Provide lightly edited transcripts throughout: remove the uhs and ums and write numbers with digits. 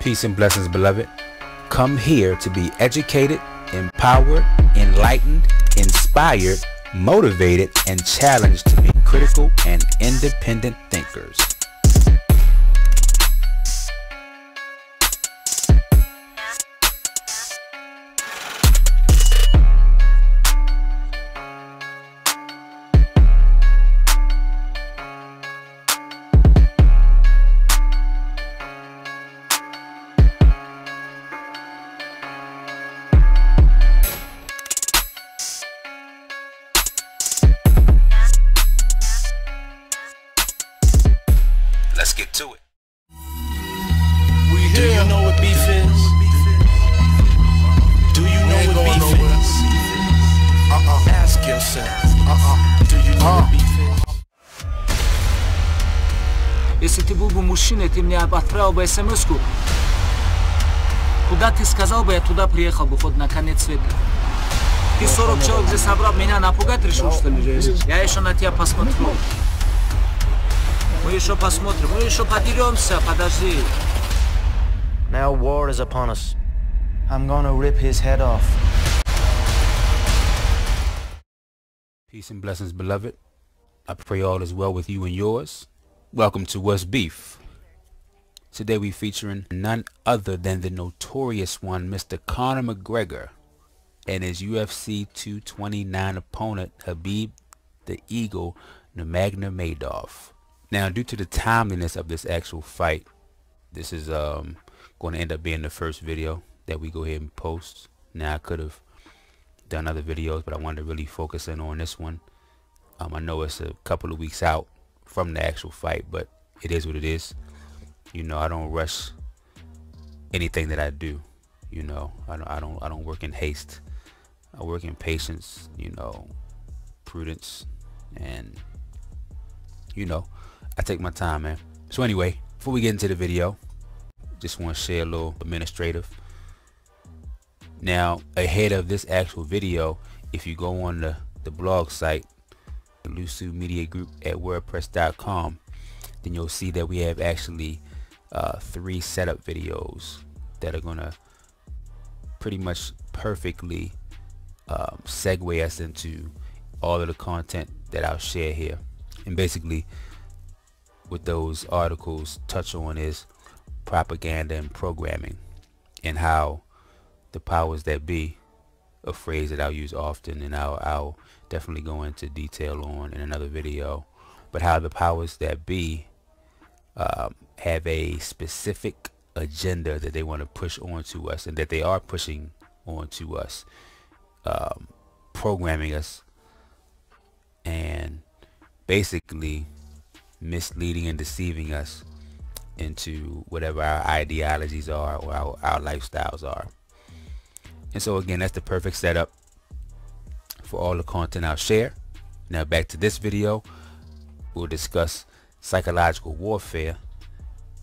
Peace and blessings, beloved. Come here to be educated, empowered, enlightened, inspired, motivated, and challenged to be critical and independent thinkers. Let's get to it. We here. Do you know what beef is? Do you know what beef is? Ask yourself. Do you know what beef is? Если ты был бы мужчиной, ты мне отправил бы смс-ку. Куда ты сказал бы, я туда приехал бы, хоть на конец света. Ты 40 человек здесь собрал, меня напугать решил, что ли? Я еще на тебя посмотрю. Мы еще посмотрим, мы еще подеремся, подожди. Now war is upon us. I'm gonna rip his head off. Peace and blessings, beloved. I pray all is well with you and yours. Welcome to What's Beef. Today we featuring none other than the notorious one, Mr. Conor McGregor, and his UFC 229 opponent, Khabib the Eagle Nurmagomedov. Now, due to the timeliness of this actual fight, this is going to end up being the first video that we go ahead and post. Now, I could have done other videos, but I wanted to really focus in on this one. I know it's a couple of weeks out from the actual fight, but it is what it is. You know, I don't rush anything that I do. You know, I don't work in haste. I work in patience, you know, prudence, and you know, I take my time, man. So anyway, before we get into the video, just want to share a little administrative. Now, ahead of this actual video, if you go on the blog site, the LUSU Media Group at WordPress.com, then you'll see that we have actually 3 setup videos that are gonna pretty much perfectly segue us into all of the content that I'll share here. And basically what those articles touch on is propaganda and programming, and how the powers that be, a phrase that I'll use often and I'll definitely go into detail on in another video, but how the powers that be have a specific agenda that they want to push onto us, and that they are pushing onto us, programming us and basically misleading and deceiving us into whatever our ideologies are or our lifestyles are. And so again, that's the perfect setup for all the content I'll share. Now back to this video. We'll discuss psychological warfare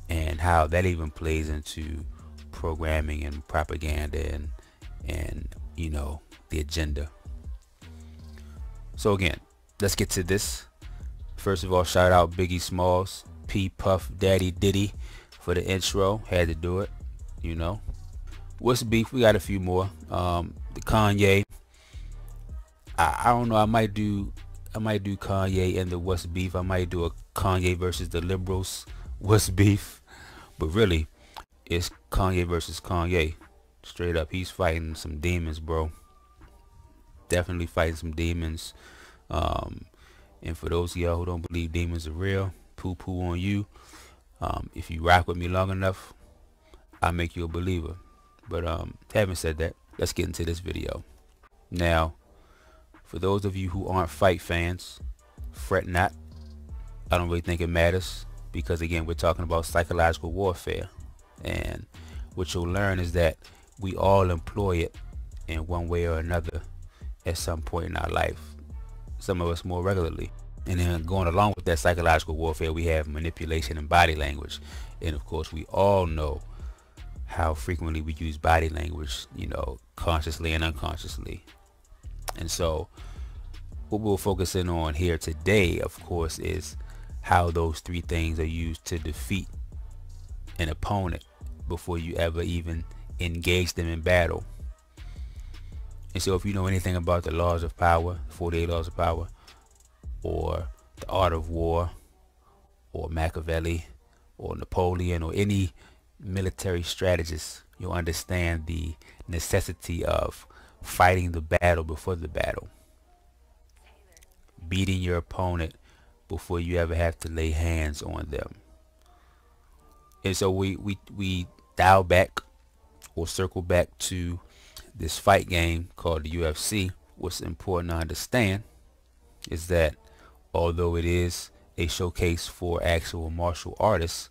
and how that even plays into programming and propaganda and you know, the agenda. So again, let's get to this. First of all, shout out Biggie Smalls, P Puff, Daddy Diddy for the intro. Had to do it, you know. What's beef? We got a few more. The Kanye. I don't know. I might do Kanye and the What's Beef. I might do a Kanye versus the liberals What's Beef. But really, it's Kanye versus Kanye. Straight up, he's fighting some demons, bro. Definitely fighting some demons. And for those of y'all who don't believe demons are real, poo-poo on you. If you rock with me long enough, I'll make you a believer. But having said that, let's get into this video. Now, for those of you who aren't fight fans, fret not. I don't really think it matters, because again, we're talking about psychological warfare, and what you'll learn is that we all employ it in one way or another at some point in our life. Some of us more regularly. And then going along with that psychological warfare, we have manipulation and body language. And of course, we all know how frequently we use body language, you know, consciously and unconsciously. And so what we'll focus in on here today, of course, is how those 3 things are used to defeat an opponent before you ever even engage them in battle. And so if you know anything about the laws of power, 48 laws of power, or the art of war, or Machiavelli, or Napoleon, or any military strategist, you'll understand the necessity of fighting the battle before the battle. Beating your opponent before you ever have to lay hands on them. And so we dial back or circle back to this fight game called the UFC. What's important to understand is that although it is a showcase for actual martial artists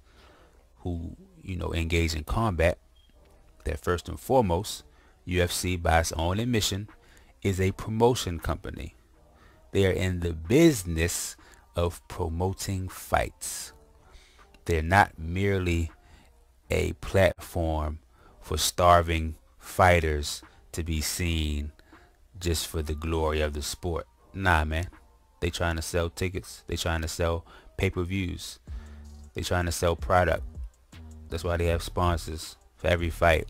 who, you know, engage in combat, that first and foremost, UFC, by its own admission, is a promotion company. They are in the business of promoting fights. They're not merely a platform for starving fighters to be seen just for the glory of the sport. Nah, man. They trying to sell tickets. They trying to sell pay-per-views. They trying to sell product. That's why they have sponsors for every fight.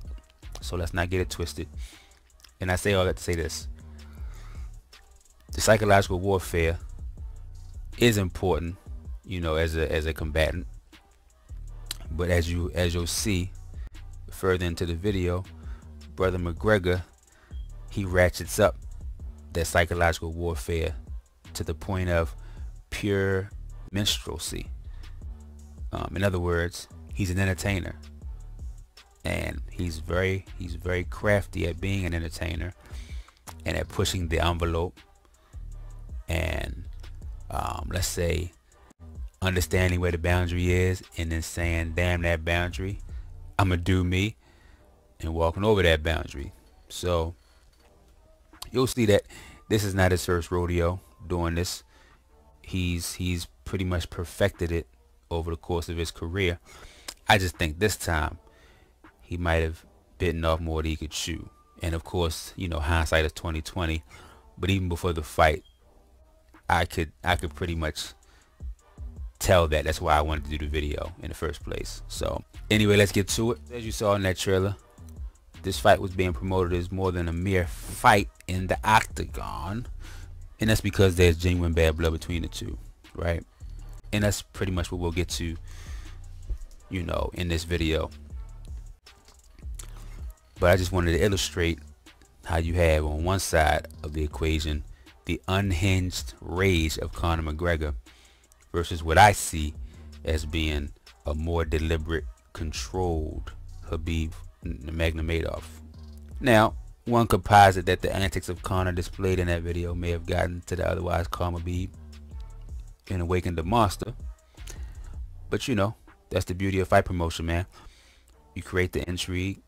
So let's not get it twisted. And I say all that to say this. The psychological warfare is important, you know, as a combatant. But as you'll see further into the video, Brother McGregor, he ratchets up that psychological warfare to the point of pure minstrelsy. In other words, he's an entertainer, and he's very crafty at being an entertainer and at pushing the envelope, and let's say understanding where the boundary is and then saying, damn that boundary, I'ma do me, and walking over that boundary. So you'll see that this is not his first rodeo doing this. He's pretty much perfected it over the course of his career. I just think this time he might have bitten off more than he could chew. And of course, you know, hindsight is 20/20. But even before the fight, I could pretty much tell that. That's why I wanted to do the video in the first place. So anyway, let's get to it. As you saw in that trailer, this fight was being promoted as more than a mere fight in the octagon. And that's because there's genuine bad blood between the two, right? And that's pretty much what we'll get to, you know, in this video. But I just wanted to illustrate how you have on one side of the equation the unhinged rage of Conor McGregor versus what I see as being a more deliberate, controlled Khabib Nurmagomedov. Now, one could posit that the antics of Conor displayed in that video may have gotten to the otherwise calm Khabib and awakened the monster. But you know, that's the beauty of fight promotion, man. You create the intrigue,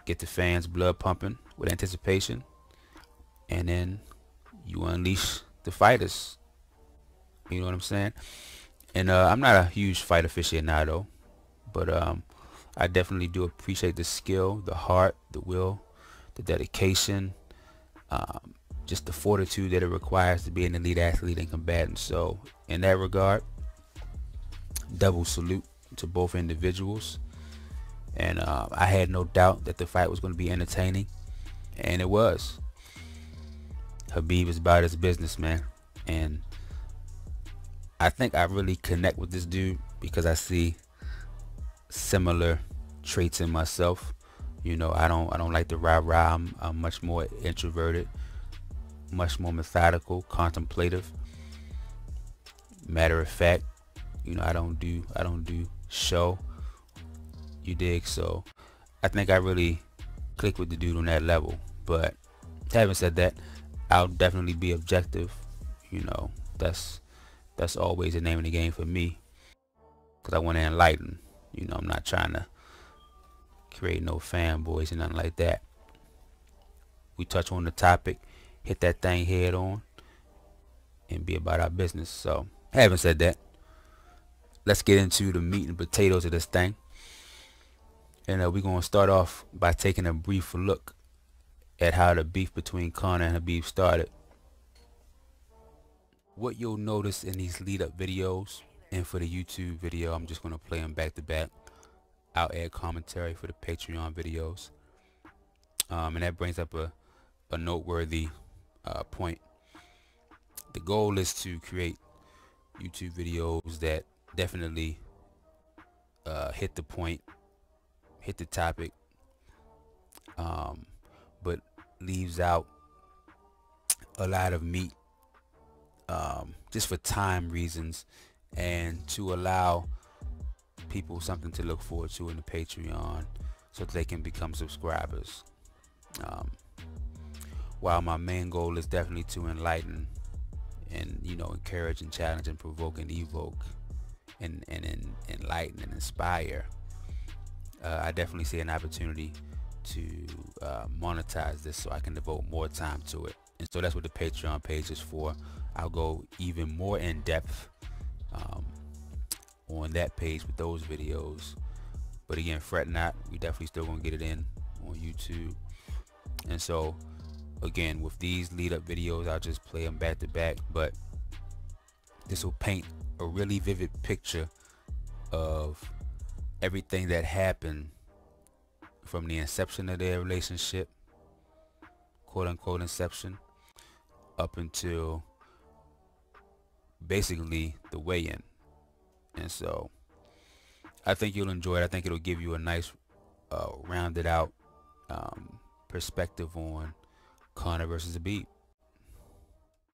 get the fans' blood pumping with anticipation, and then you unleash the fighters. You know what I'm saying? And I'm not a huge fight aficionado, but I definitely do appreciate the skill, the heart, the will, the dedication, just the fortitude that it requires to be an elite athlete and combatant. So in that regard, double salute to both individuals. And I had no doubt that the fight was going to be entertaining, and it was. Khabib is about his business, man, and I think I really connect with this dude because I see similar traits in myself. You know, I don't like the rah-rah. I'm much more introverted, much more methodical, contemplative, matter of fact. You know, I don't do show. You dig? So I think I really click with the dude on that level. But having said that, I'll definitely be objective. You know, that's always the name of the game for me, because I want to enlighten. You know, I'm not trying to create no fanboys and nothing like that. We touch on the topic, hit that thing head on, and be about our business. So having said that, let's get into the meat and potatoes of this thing. And we're going to start off by taking a brief look at how the beef between Conor and Khabib started. What you'll notice in these lead up videos, and for the YouTube video, I'm just going to play them back to back. I'll add commentary for the Patreon videos. And that brings up a noteworthy point. The goal is to create YouTube videos that definitely hit the point, hit the topic, but leaves out a lot of meat just for time reasons, and to allow people something to look forward to in the Patreon so that they can become subscribers. While my main goal is definitely to enlighten and, you know, encourage and challenge and provoke and evoke and enlighten and inspire, I definitely see an opportunity to monetize this so I can devote more time to it. And so that's what the Patreon page is for. I'll go even more in depth on that page with those videos. But again, fret not, we definitely still gonna get it in on YouTube. And so again, with these lead up videos, I'll just play them back to back, but this will paint a really vivid picture of everything that happened from the inception of their relationship, quote unquote inception, up until basically the weigh-in. And so I think you'll enjoy it. I think it'll give you a nice rounded out perspective on Conor versus Khabib.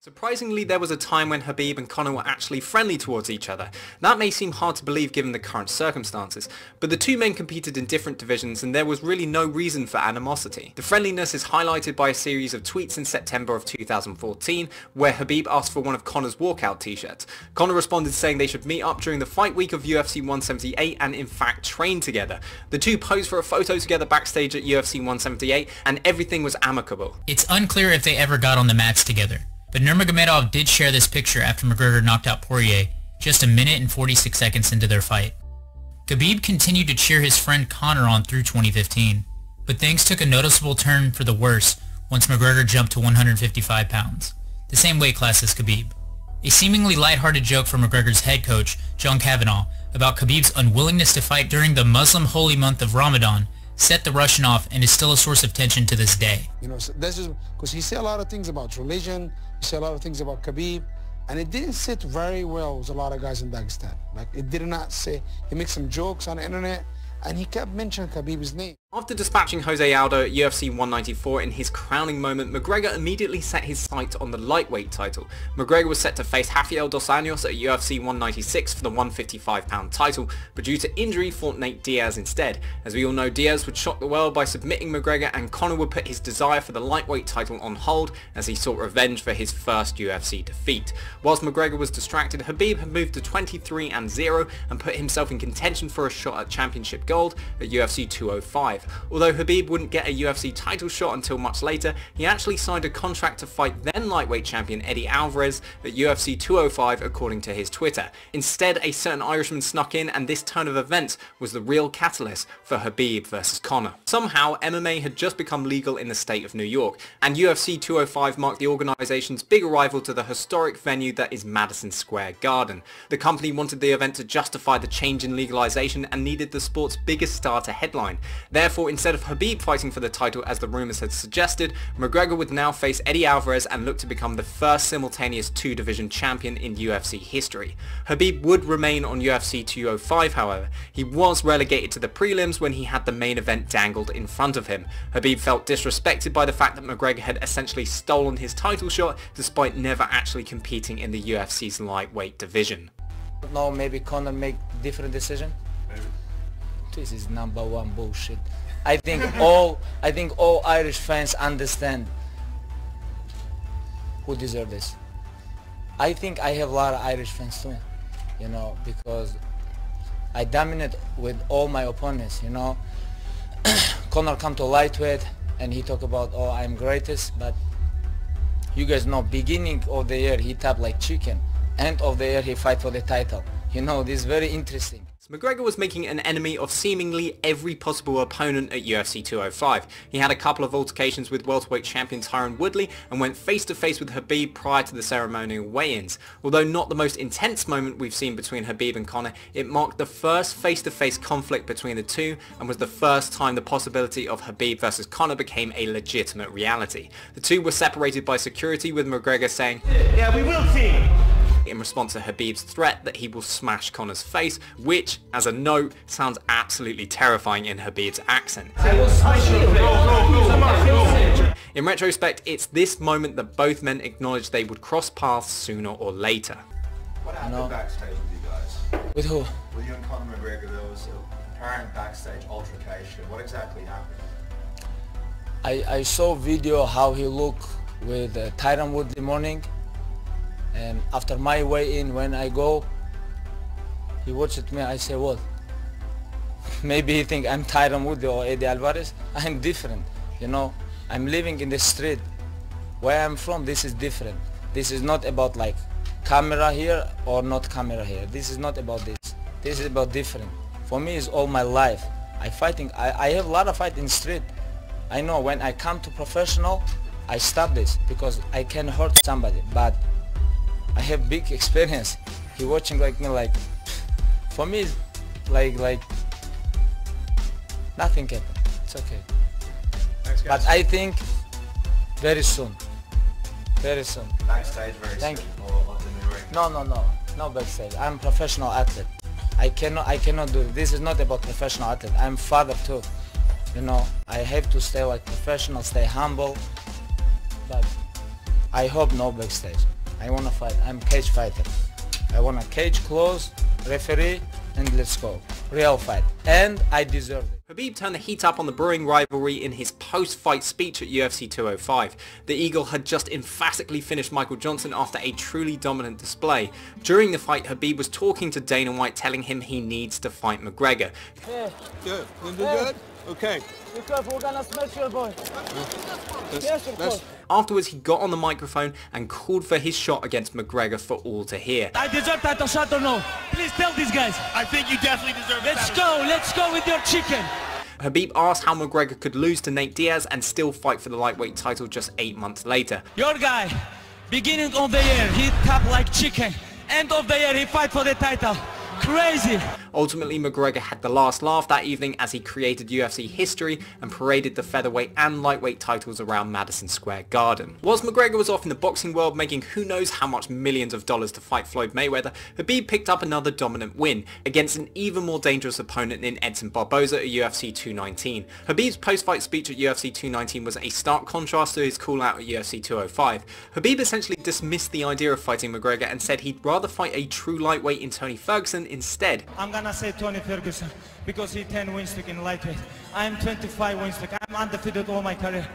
Surprisingly, there was a time when Khabib and Conor were actually friendly towards each other. That may seem hard to believe given the current circumstances, but the two men competed in different divisions and there was really no reason for animosity. The friendliness is highlighted by a series of tweets in September of 2014 where Khabib asked for one of Conor's walkout t-shirts. Conor responded saying they should meet up during the fight week of UFC 178 and in fact train together. The two posed for a photo together backstage at UFC 178 and everything was amicable. It's unclear if they ever got on the mats together, but Nurmagomedov did share this picture after McGregor knocked out Poirier just a minute and 46 seconds into their fight. Khabib continued to cheer his friend Conor on through 2015, but things took a noticeable turn for the worse once McGregor jumped to 155 pounds, the same weight class as Khabib. A seemingly lighthearted joke from McGregor's head coach, John Kavanagh, about Khabib's unwillingness to fight during the Muslim holy month of Ramadan set the Russian off and is still a source of tension to this day. You know, so that's just because he said a lot of things about religion, he said a lot of things about Khabib, and it didn't sit very well with a lot of guys in Dagestan. Like, it did not say, he made some jokes on the internet, and he kept mentioning Khabib's name. After dispatching Jose Aldo at UFC 194 in his crowning moment, McGregor immediately set his sights on the lightweight title. McGregor was set to face Rafael dos Anjos at UFC 196 for the 155-pound title, but due to injury fought Nate Diaz instead. As we all know, Diaz would shock the world by submitting McGregor, and Conor would put his desire for the lightweight title on hold as he sought revenge for his first UFC defeat. Whilst McGregor was distracted, Khabib had moved to 23-0 and put himself in contention for a shot at championship gold at UFC 205. Although Khabib wouldn't get a UFC title shot until much later, he actually signed a contract to fight then lightweight champion Eddie Alvarez at UFC 205 according to his Twitter. Instead, a certain Irishman snuck in, and this turn of events was the real catalyst for Khabib versus Conor. Somehow, MMA had just become legal in the state of New York, and UFC 205 marked the organization's big arrival to the historic venue that is Madison Square Garden. The company wanted the event to justify the change in legalization and needed the sport's biggest star to headline. Therefore, instead of Khabib fighting for the title as the rumours had suggested, McGregor would now face Eddie Alvarez and look to become the first simultaneous two-division champion in UFC history. Khabib would remain on UFC 205, however. He was relegated to the prelims when he had the main event dangled in front of him. Khabib felt disrespected by the fact that McGregor had essentially stolen his title shot despite never actually competing in the UFC's lightweight division. No, maybe Conor make different decision. Maybe. This is #1 bullshit. I think all Irish fans understand who deserve this. I think I have a lot of Irish fans too, you know, because I dominate with all my opponents, you know. Conor come to lightweight and he talk about, oh, I'm greatest, but you guys know, beginning of the year he tap like chicken, end of the year he fight for the title. You know, this is very interesting. McGregor was making an enemy of seemingly every possible opponent at UFC 205. He had a couple of altercations with welterweight champion Tyron Woodley and went face to face with Khabib prior to the ceremonial weigh-ins. Although not the most intense moment we've seen between Khabib and Conor, it marked the first face-to-face conflict between the two and was the first time the possibility of Khabib versus Conor became a legitimate reality. The two were separated by security, with McGregor saying, "Yeah, we will see," in response to Khabib's threat that he will smash Conor's face, which, as a note, sounds absolutely terrifying in Khabib's accent. In retrospect, it's this moment that both men acknowledged they would cross paths sooner or later. What happened backstage with you guys? With who? With you and Conor McGregor, there was an apparent backstage altercation. What exactly happened? I saw video how he looked with Tyron Woodley morning, and after my weigh-in, when I go, he watched me. I say, what? Maybe he think I'm Tyron Woodley or Eddie Alvarez. I'm different, you know. I'm living in the street. Where I'm from, this is different. This is not about like camera here or not camera here. This is not about this. This is about different. For me, it's all my life. I have a lot of fight in street. I know when I come to professional, I stop this because I can hurt somebody, but I have big experience. He watching like me, like, for me, like nothing happened. It's okay. Thanks, guys. But I think very soon. Very soon. Backstage very Thank soon. you. Or up in the ring. No backstage. I'm professional athlete. I cannot do it. This is not about professional athlete. I'm father too. You know, I have to stay like professional, stay humble. But I hope no backstage. I wanna fight. I'm cage fighter. I wanna cage close, referee, and let's go. Real fight. And I deserve it. Khabib turned the heat up on the brewing rivalry in his post-fight speech at UFC 205. The Eagle had just emphatically finished Michael Johnson after a truly dominant display. During the fight, Khabib was talking to Dana White, telling him he needs to fight McGregor. Good. Gonna do good? Okay. Because we're gonna smash your boy. Yes, of course. Afterwards, he got on the microphone and called for his shot against McGregor for all to hear. I deserve that shot or no? Please tell these guys. I think you definitely deserve it. Let's go with your chicken. Khabib asked how McGregor could lose to Nate Diaz and still fight for the lightweight title just 8 months later. Your guy, beginning of the year, he tap like chicken. End of the year, he fight for the title. Crazy. Ultimately, McGregor had the last laugh that evening as he created UFC history and paraded the featherweight and lightweight titles around Madison Square Garden. Whilst McGregor was off in the boxing world making who knows how much millions of dollars to fight Floyd Mayweather, Khabib picked up another dominant win against an even more dangerous opponent in Edson Barboza at UFC 219. Khabib's post-fight speech at UFC 219 was a stark contrast to his call-out at UFC 205. Khabib essentially dismissed the idea of fighting McGregor and said he'd rather fight a true lightweight in Tony Ferguson instead. I'm gonna say Tony Ferguson because he 10 win streak in lightweight. I'm 25 win streak. I'm undefeated all my career.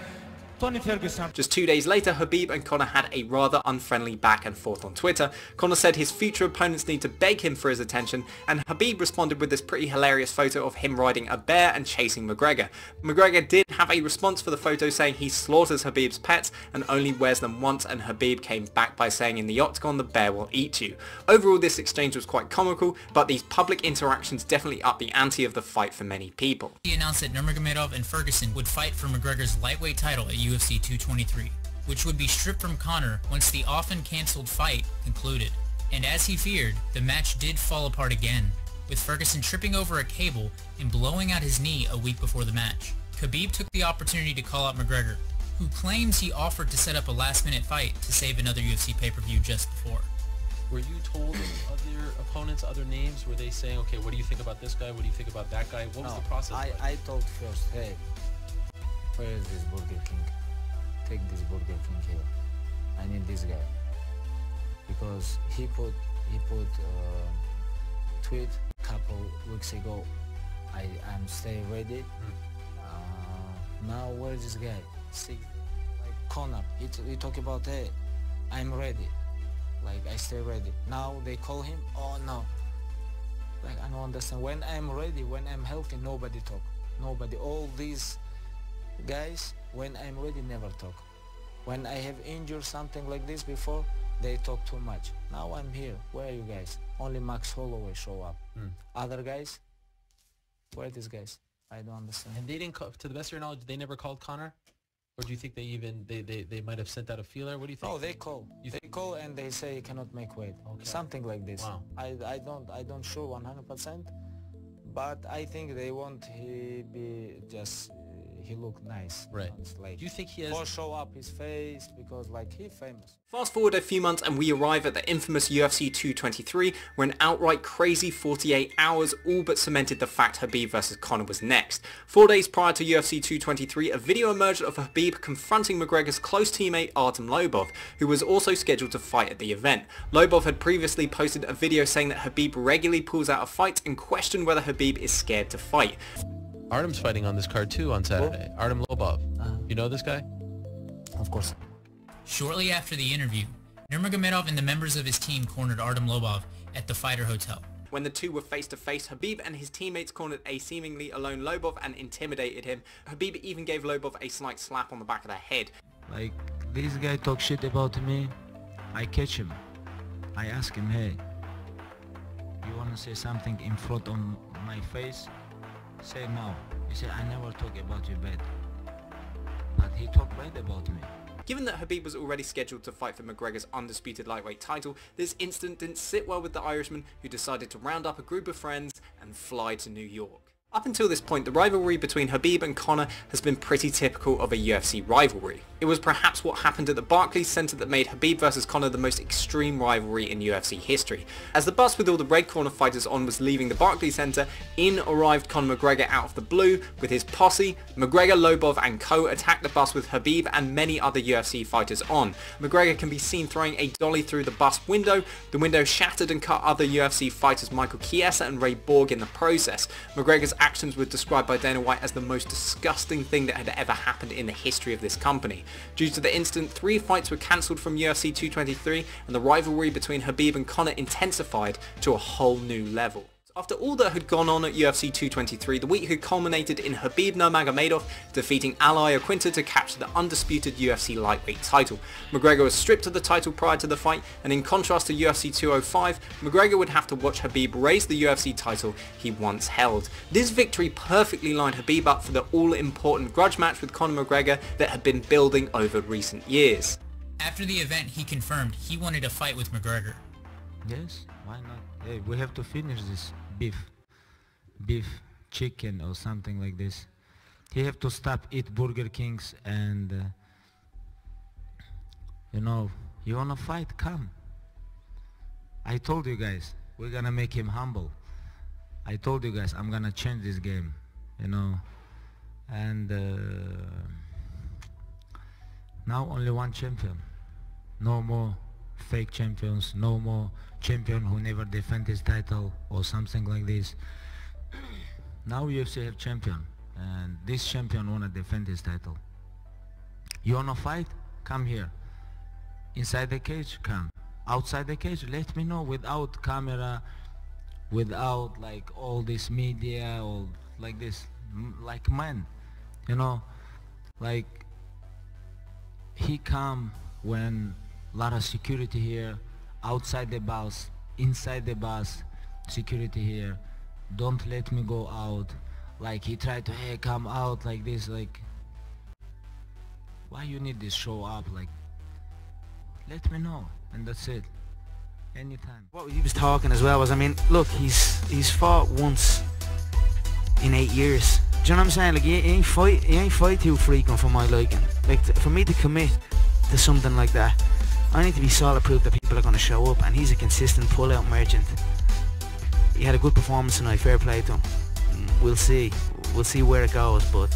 Tony Ferguson. Just 2 days later, Khabib and Conor had a rather unfriendly back and forth on Twitter. Conor said his future opponents need to beg him for his attention, and Khabib responded with this pretty hilarious photo of him riding a bear and chasing McGregor. McGregor did have a response for the photo saying he slaughters Khabib's pets and only wears them once, and Khabib came back by saying in the octagon the bear will eat you. Overall, this exchange was quite comical, but these public interactions definitely upped the ante of the fight for many people. He announced that Nurmagomedov and Ferguson would fight for McGregor's lightweight title at UFC 223, which would be stripped from Conor once the often cancelled fight concluded. And as he feared, the match did fall apart again, with Ferguson tripping over a cable and blowing out his knee a week before the match. Khabib took the opportunity to call out McGregor, who claims he offered to set up a last-minute fight to save another UFC pay-per-view just before. Were you told of your opponents, other names? Were they saying, okay, what do you think about this guy? What do you think about that guy? What was the process like? I told first, hey, where is this Burger King? Take this Burger King here. I need this guy. Because he put tweet a couple weeks ago, I'm stay ready. Now where is this guy? Like Conor, he talk about, hey, I'm ready. Like I stay ready. Now they call him, oh no. Like I don't understand. When I'm ready, when I'm healthy, nobody talk. Nobody. All these guys, when I'm ready, never talk. When I have injured something like this before, they talk too much. Now I'm here. Where are you guys? Only Max Holloway show up. Other guys? Where are these guys? I don't understand. And they didn't call, to the best of your knowledge, they never called Conor? Or do you think they even, they might have sent out a feeler? What do you think? Oh, they call. They call and they say he cannot make weight. Okay. Something like this. Wow. I don't sure 100%, but I think they want he be just he look nice. Right. It's like do you think he has... Or show up his face because like he famous. Fast forward a few months and we arrive at the infamous UFC 223 where an outright crazy 48 hours all but cemented the fact Khabib vs Conor was next. 4 days prior to UFC 223, a video emerged of Khabib confronting McGregor's close teammate Artem Lobov, who was also scheduled to fight at the event. Lobov had previously posted a video saying that Khabib regularly pulls out of fights and questioned whether Khabib is scared to fight. Artem's fighting on this card too on Saturday. Artem Lobov. You know this guy? Of course. Shortly after the interview, Nurmagomedov and the members of his team cornered Artem Lobov at the Fighter Hotel. When the two were face to face, Khabib and his teammates cornered a seemingly alone Lobov and intimidated him. Khabib even gave Lobov a slight slap on the back of the head. Like this guy talk shit about me, I catch him. I ask him, hey, you wanna say something in front of my face? Say no. He said, I never talk about you bad. But he talked bad about me. Given that Khabib was already scheduled to fight for McGregor's undisputed lightweight title, this incident didn't sit well with the Irishman, who decided to round up a group of friends and fly to New York. Up until this point, the rivalry between Khabib and Conor has been pretty typical of a UFC rivalry. It was perhaps what happened at the Barclays Center that made Khabib vs Conor the most extreme rivalry in UFC history. As the bus with all the red corner fighters on was leaving the Barclays Center, in arrived Conor McGregor out of the blue with his posse. McGregor, Lobov and co attacked the bus with Khabib and many other UFC fighters on. McGregor can be seen throwing a dolly through the bus window. The window shattered and cut other UFC fighters Michael Chiesa and Ray Borg in the process. McGregor's actions were described by Dana White as the most disgusting thing that had ever happened in the history of this company. Due to the incident, 3 fights were cancelled from UFC 223 and the rivalry between Khabib and Conor intensified to a whole new level. After all that had gone on at UFC 223, the week had culminated in Khabib Nurmagomedov defeating Al Iaquinta to capture the undisputed UFC lightweight title. McGregor was stripped of the title prior to the fight, and in contrast to UFC 205, McGregor would have to watch Khabib raise the UFC title he once held. This victory perfectly lined Khabib up for the all-important grudge match with Conor McGregor that had been building over recent years. After the event, he confirmed he wanted to fight with McGregor. Yes, why not? Hey, we have to finish this beef chicken or something like this. He have to stop eat Burger Kings and you know, you wanna fight, come. I told you guys we're gonna make him humble. I told you guys I'm gonna change this game, you know, and now only one champion. No more fake champions, no more champion who never defend his title or something like this. Now UFC have champion, and this champion wanna defend his title. You wanna fight? Come here. Inside the cage, come. Outside the cage, let me know, without camera, without like all this media or like this, like man, you know, like he come when lot of security here, outside the bus, inside the bus, security here, don't let me go out. Like he tried to, hey, come out like this, like why you need this show up? Like let me know, and that's it. Anytime. What he was talking as well was, I mean, look, he's fought once in 8 years. Do you know what I'm saying? Like he ain't fight too frequent for my liking. Like for me to commit to something like that, I need to be solid proof that people are going to show up, and he's a consistent pull-out merchant. He had a good performance tonight, fair play to him. We'll see where it goes, but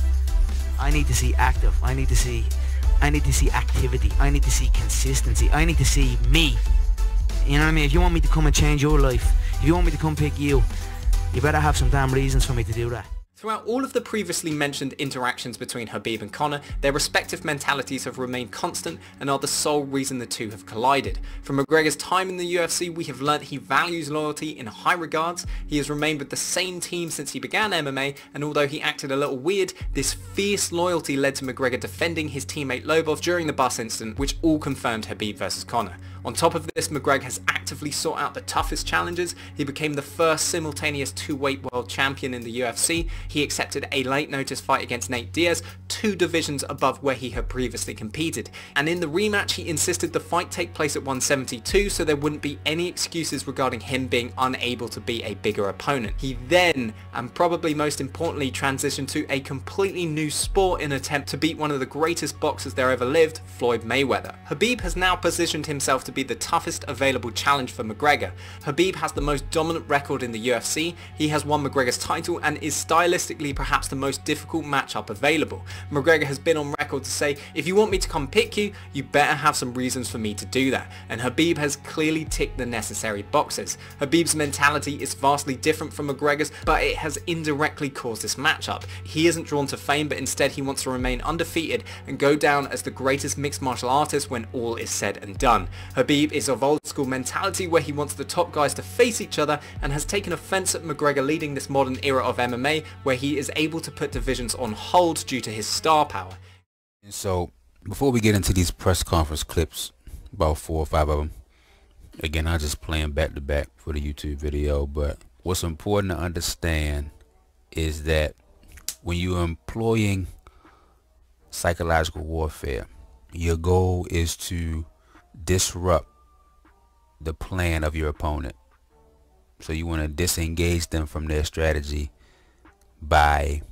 I need to see active. I need to see activity. I need to see consistency. I need to see me. You know what I mean? If you want me to come and change your life, if you want me to come pick you, you better have some damn reasons for me to do that. Throughout all of the previously mentioned interactions between Khabib and Conor, their respective mentalities have remained constant and are the sole reason the two have collided. From McGregor's time in the UFC, we have learnt he values loyalty in high regards. He has remained with the same team since he began MMA, and although he acted a little weird, this fierce loyalty led to McGregor defending his teammate Lobov during the bus incident, which all confirmed Khabib versus Conor. On top of this, McGregor has actively sought out the toughest challenges. He became the first simultaneous two-weight world champion in the UFC. He accepted a late notice fight against Nate Diaz, 2 divisions above where he had previously competed. And in the rematch, he insisted the fight take place at 172, so there wouldn't be any excuses regarding him being unable to beat a bigger opponent. He then, and probably most importantly, transitioned to a completely new sport in an attempt to beat one of the greatest boxers there ever lived, Floyd Mayweather. Khabib has now positioned himself to be the toughest available challenge for McGregor. Khabib has the most dominant record in the UFC, he has won McGregor's title and is stylistically perhaps the most difficult matchup available. McGregor has been on record to say, if you want me to come pick you, you better have some reasons for me to do that, and Khabib has clearly ticked the necessary boxes. Khabib's mentality is vastly different from McGregor's, but it has indirectly caused this matchup. He isn't drawn to fame, but instead he wants to remain undefeated and go down as the greatest mixed martial artist when all is said and done. Khabib is of old school mentality where he wants the top guys to face each other and has taken offense at McGregor leading this modern era of MMA where he is able to put divisions on hold due to his star power. And so before we get into these press conference clips, about 4 or 5 of them, again, I just play them back to back for the YouTube video, but what's important to understand is that when you're employing psychological warfare, your goal is to disrupt the plan of your opponent. So you want to disengage them from their strategy by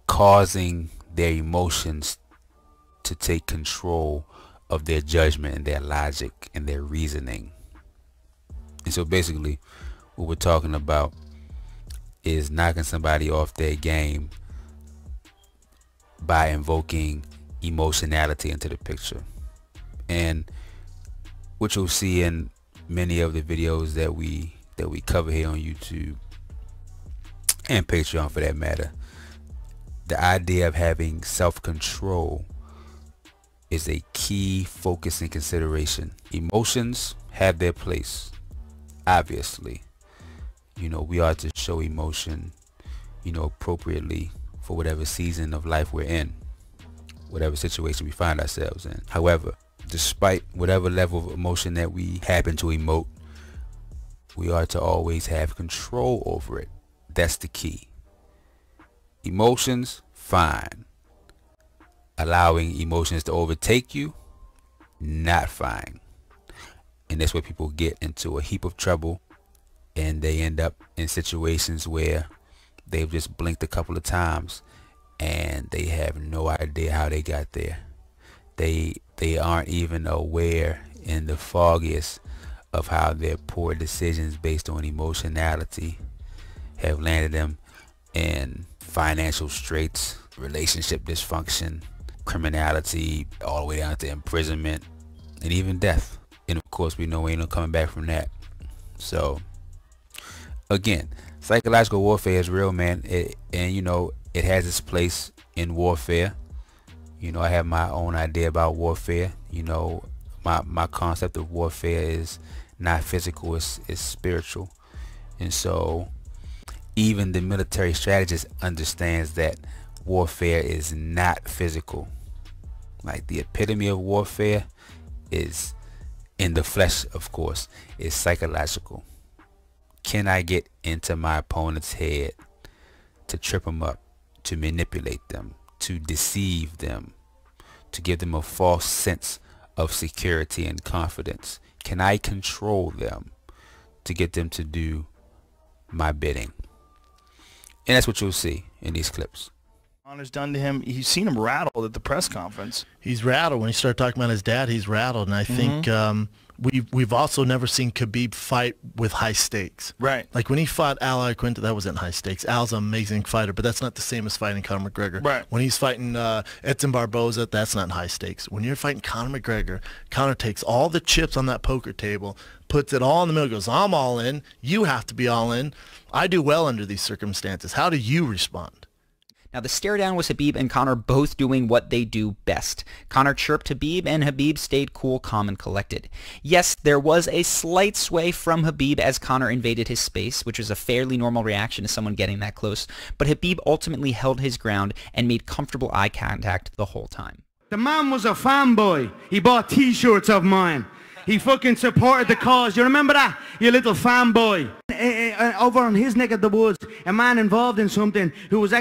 causing their emotions to take control of their judgment and their logic and their reasoning. And so basically what we're talking about is knocking somebody off their game by invoking emotionality into the picture. And what you'll see in many of the videos that we cover here on YouTube and Patreon for that matter, the idea of having self-control is a key focus and consideration. Emotions have their place, obviously. You know, we are to show emotion, you know, appropriately for whatever season of life we're in, whatever situation we find ourselves in. However, despite whatever level of emotion that we happen to emote, we are to always have control over it. That's the key. Emotions, fine. Allowing emotions to overtake you, not fine. And that's where people get into a heap of trouble, and they end up in situations where they've just blinked a couple of times and they have no idea how they got there. They aren't even aware in the foggiest of how their poor decisions based on emotionality have landed them in financial straits, relationship dysfunction, criminality, all the way down to imprisonment and even death. And of course we know ain't no coming back from that. So again, psychological warfare is real, man. And you know, it has its place in warfare. You know, I have my own idea about warfare. You know, my concept of warfare is not physical, it's spiritual. And so even the military strategist understands that warfare is not physical. Like the epitome of warfare is in the flesh, of course, is psychological. Can I get into my opponent's head to trip them up, to manipulate them, to deceive them, to give them a false sense of security and confidence? Can I control them to get them to do my bidding? And that's what you'll see in these clips. Conor's done to him. You've seen him rattled at the press conference. He's rattled. When he started talking about his dad, he's rattled. And I think we've also never seen Khabib fight with high stakes. Right. Like when he fought Al Iaquinta, that wasn't high stakes. Al's an amazing fighter, but that's not the same as fighting Conor McGregor. Right. When he's fighting Edson Barboza, that's not high stakes. When you're fighting Conor McGregor, Conor takes all the chips on that poker table, puts it all in the middle, goes, I'm all in. You have to be all in. I do well under these circumstances. How do you respond? Now, the stare down was Khabib and Conor both doing what they do best. Conor chirped Khabib, and Khabib stayed cool, calm, and collected. Yes, there was a slight sway from Khabib as Conor invaded his space, which was a fairly normal reaction to someone getting that close, but Khabib ultimately held his ground and made comfortable eye contact the whole time. The man was a fanboy. He bought t-shirts of mine. He fucking supported the cause. You remember that? You little fanboy. Over on his neck of the woods, a man involved in something who's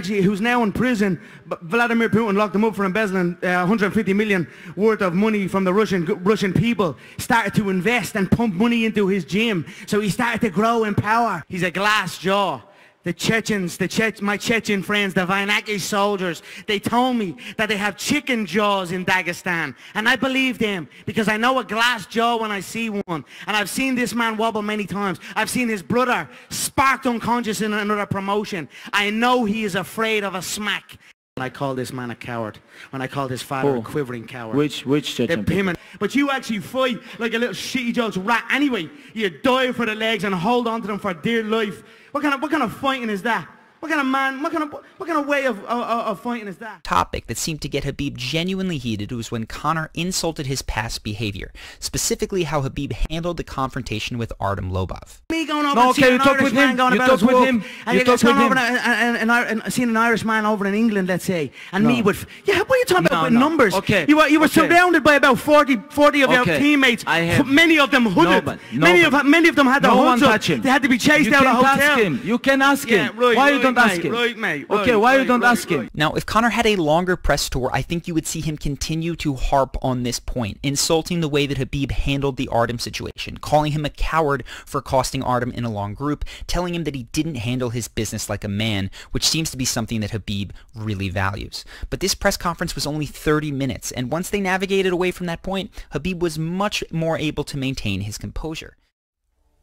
now in prison. But Vladimir Putin locked him up for embezzling 150 million worth of money from the Russian people. Started to invest and pump money into his gym. So he started to grow in power. He's a glass jaw. The Chechens, my Chechen friends, the Vainaki soldiers, they told me that they have chicken jaws in Dagestan. And I believe them because I know a glass jaw when I see one. And I've seen this man wobble many times. I've seen his brother sparked unconscious in another promotion. I know he is afraid of a smack. When I call this man a coward, when I called his father a quivering coward. Which Chechen? But you actually fight like a little shitty jokes rat. Anyway, you dive for the legs and hold on to them for dear life. What kind of fighting is that? What kind of man, what kind of way of fighting is that? Topic that seemed to get Khabib genuinely heated was when Conor insulted his past behavior, specifically how Khabib handled the confrontation with Artem Lobov. Me going over and seeing an Irish man going about his walk, and you're going over and seeing an Irish man over in England, let's say, and me with, yeah, what are you talking about with numbers? Okay. You were surrounded by about 40 of your teammates, many of them hooded, many of them had their hoods up, they had to be chased out of the hotel. You can ask him. Why you don't ask him? Right, mate. Okay, why you don't ask him? Now, if Conor had a longer press tour, I think you would see him continue to harp on this point, insulting the way that Khabib handled the Artem situation, calling him a coward for costing Artem in a long group, telling him that he didn't handle his business like a man, which seems to be something that Khabib really values. But this press conference was only 30 minutes, and once they navigated away from that point, Khabib was much more able to maintain his composure.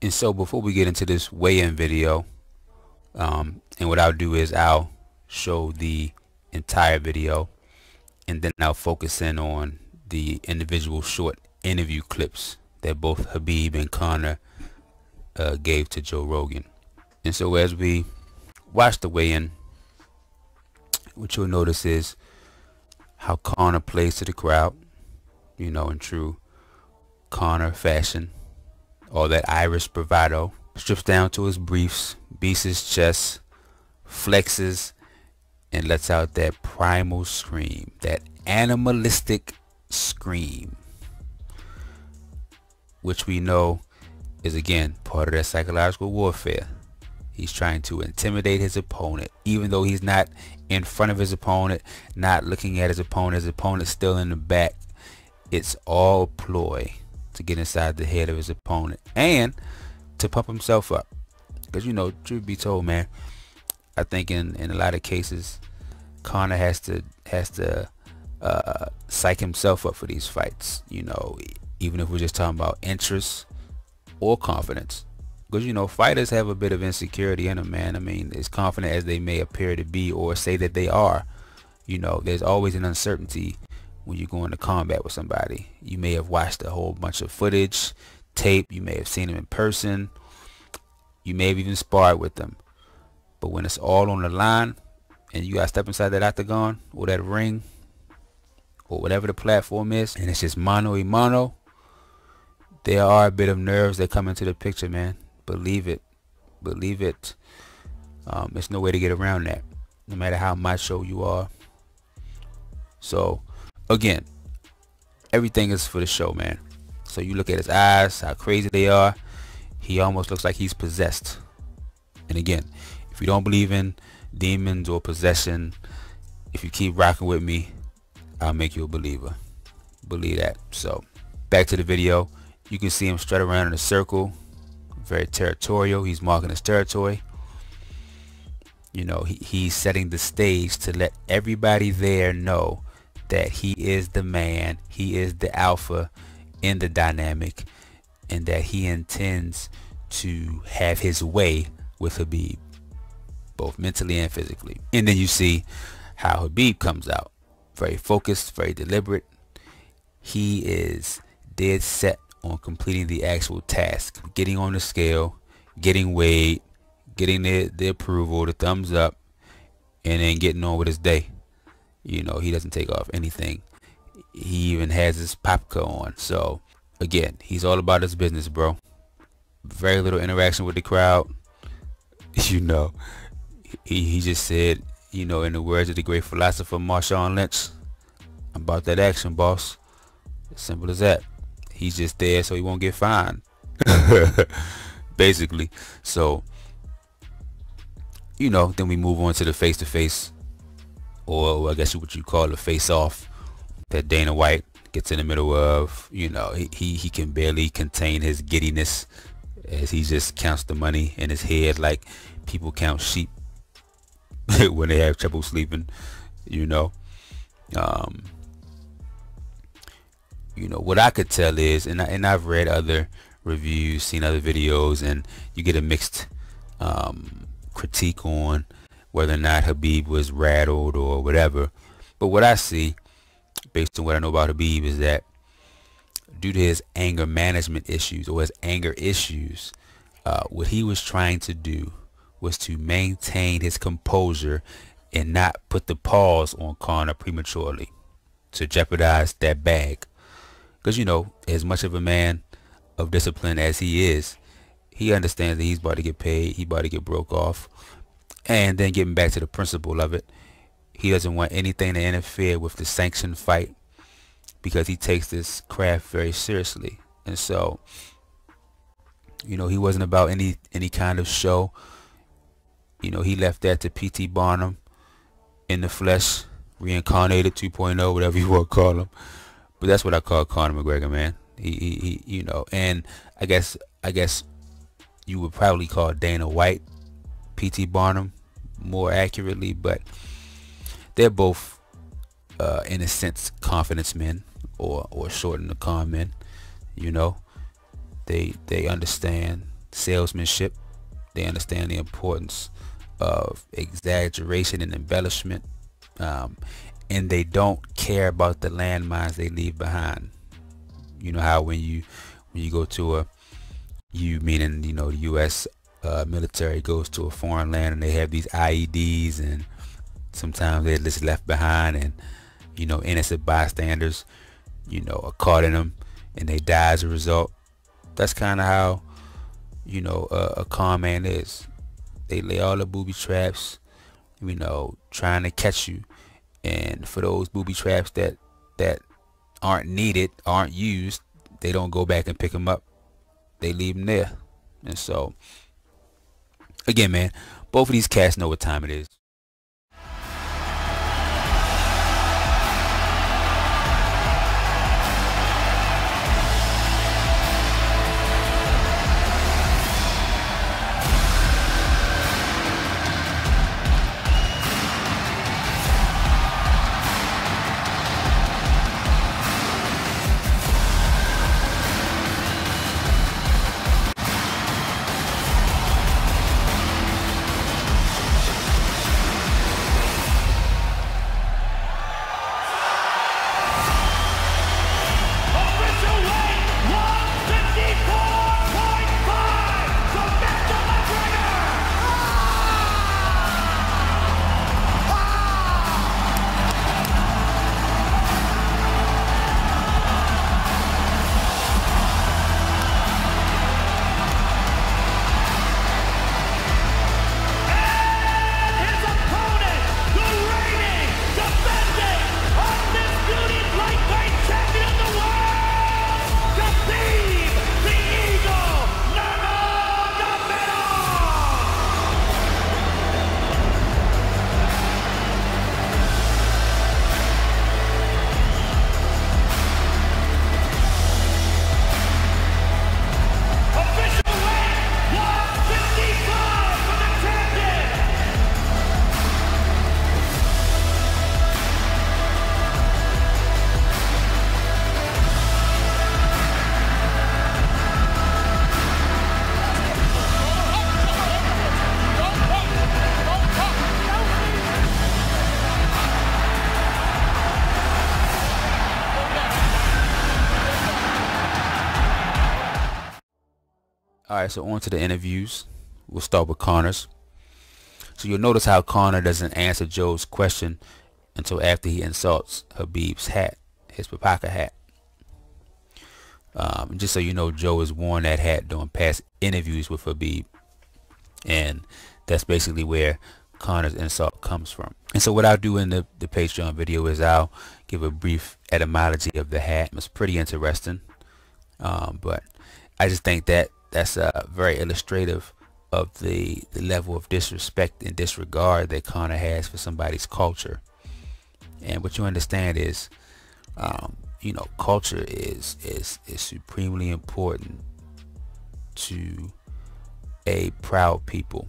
And so before we get into this weigh-in video, and what I'll do is I'll show the entire video, and then I'll focus in on the individual short interview clips that both Khabib and Conor gave to Joe Rogan. And so as we watch the weigh-in, what you'll notice is how Conor plays to the crowd, you know, in true Conor fashion. All that Irish bravado, strips down to his briefs, beats his chest, flexes, and lets out that primal scream, that animalistic scream, which we know is again part of that psychological warfare. He's trying to intimidate his opponent, even though he's not in front of his opponent, not looking at his opponent's still in the back. It's all ploy to get inside the head of his opponent and to pump himself up. Because, you know, truth be told, man, I think in a lot of cases Conor has to psych himself up for these fights, you know, even if we're just talking about interest or confidence. Because, you know, fighters have a bit of insecurity in them, man. I mean, as confident as they may appear to be or say that they are, you know, there's always an uncertainty when you go into combat with somebody. You may have watched a whole bunch of footage, tape, you may have seen them in person, you may have even sparred with them. But when it's all on the line and you gotta step inside that octagon or that ring or whatever the platform is, and it's just mano a mano, there are a bit of nerves that come into the picture, man. Believe it. Believe it. There's no way to get around that, no matter how macho you are. So again, everything is for the show, man. So you look at his eyes, how crazy they are. He almost looks like he's possessed. And again, if you don't believe in demons or possession, if you keep rocking with me, I'll make you a believer. Believe that. So back to the video. You can see him strut around in a circle, very territorial. He's marking his territory. You know, he's setting the stage to let everybody there know that he is the man, he is the alpha in the dynamic, and that he intends to have his way with Khabib, both mentally and physically. And then you see how Khabib comes out, very focused, very deliberate. He is dead set on completing the actual task, getting on the scale, getting weighed, getting the approval, the thumbs up, and then getting on with his day. You know, he doesn't take off anything. He even has his popka on. So again, he's all about his business, bro. Very little interaction with the crowd. You know, he just said, you know, in the words of the great philosopher Marshawn Lynch, I'm about that action, boss. As simple as that. He's just there so he won't get fined. Basically. So, you know, then we move on to the face-to-face, or I guess what you call a face-off, that Dana White gets in the middle of. You know, he can barely contain his giddiness as he just counts the money in his head like people count sheep when they have trouble sleeping. You know, what I could tell is, and I've read other reviews, seen other videos, and you get a mixed critique on whether or not Khabib was rattled or whatever. But what I see, based on what I know about Khabib, is that due to his anger management issues, or his anger issues, what he was trying to do was to maintain his composure and not put the pause on Conor prematurely to jeopardize that bag. Because, you know, as much of a man of discipline as he is, he understands that he's about to get paid, he's about to get broke off. And then getting back to the principle of it, he doesn't want anything to interfere with the sanctioned fight, because he takes this craft very seriously. And so, you know, he wasn't about any kind of show. You know, he left that to P.T. Barnum in the flesh, reincarnated 2.0, whatever you want to call him. But that's what I call Conor McGregor, man. He you know, and I guess you would probably call Dana White P.T. Barnum more accurately, but they're both in a sense confidence men, or shorten the con men. You know, they understand salesmanship, they understand the importance of exaggeration and embellishment, and they don't care about the landmines they leave behind. You know how when you go to you meaning, you know, the U.S. Military goes to a foreign land and they have these IEDs, and sometimes they're just left behind, and, you know, innocent bystanders, you know, are caught in them and they die as a result. That's kind of how, you know, a con man is. They lay all the booby traps, you know, trying to catch you, and for those booby traps that aren't needed, aren't used, they don't go back and pick them up. They leave them there. And so, again, man, both of these cats know what time it is. Alright, so on to the interviews. We'll start with Conor's. So you'll notice how Conor doesn't answer Joe's question until after he insults Khabib's hat, his papaka hat. Just so you know, Joe has worn that hat during past interviews with Khabib, and that's basically where Conor's insult comes from. And so what I'll do in the Patreon video is I'll give a brief etymology of the hat. It's pretty interesting, but I just think that that's very illustrative of the level of disrespect and disregard that Conor has for somebody's culture. And what you understand is, you know, culture is supremely important to a proud people,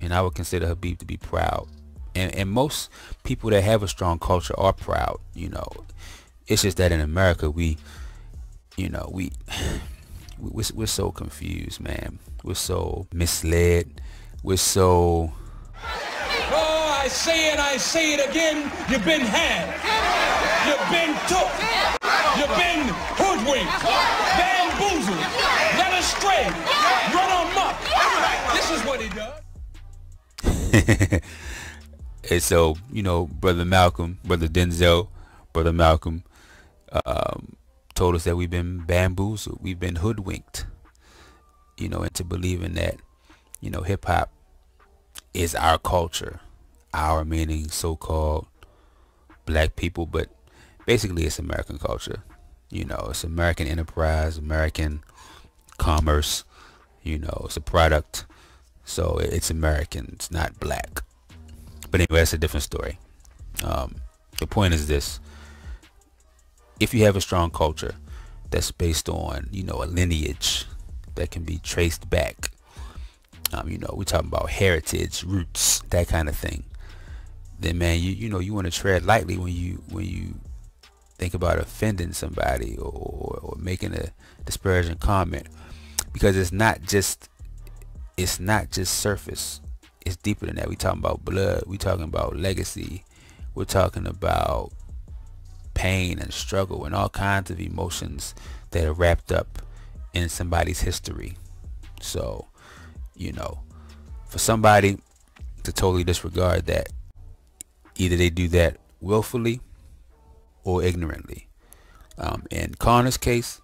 and I would consider Khabib to be proud. And most people that have a strong culture are proud. You know, it's just that in America we're so confused, man. We're so misled. We're so... Oh, I say it again. You've been had. You've been took. You've been hoodwinked. Bamboozled. Led astray. Run amok. This is what he does. And so, you know, Brother Malcolm, Brother Denzel, Brother Malcolm told us that we've been bamboozled. We've been hoodwinked, you know, into believing that, you know, hip-hop is our culture. Our meaning so-called black people, but basically it's American culture. You know, it's American enterprise, American commerce. You know, it's a product, so it's American. It's not black. But anyway, that's a different story. The point is this: if you have a strong culture that's based on, you know, a lineage that can be traced back, you know, we're talking about heritage, roots, that kind of thing, then man, you know, you want to tread lightly when you think about offending somebody or making a disparaging comment, because it's not just surface. It's deeper than that. We talking about blood. We talking about legacy. We're talking about pain and struggle and all kinds of emotions that are wrapped up in somebody's history. So, you know, for somebody to totally disregard that, either they do that willfully or ignorantly. In Conor's case,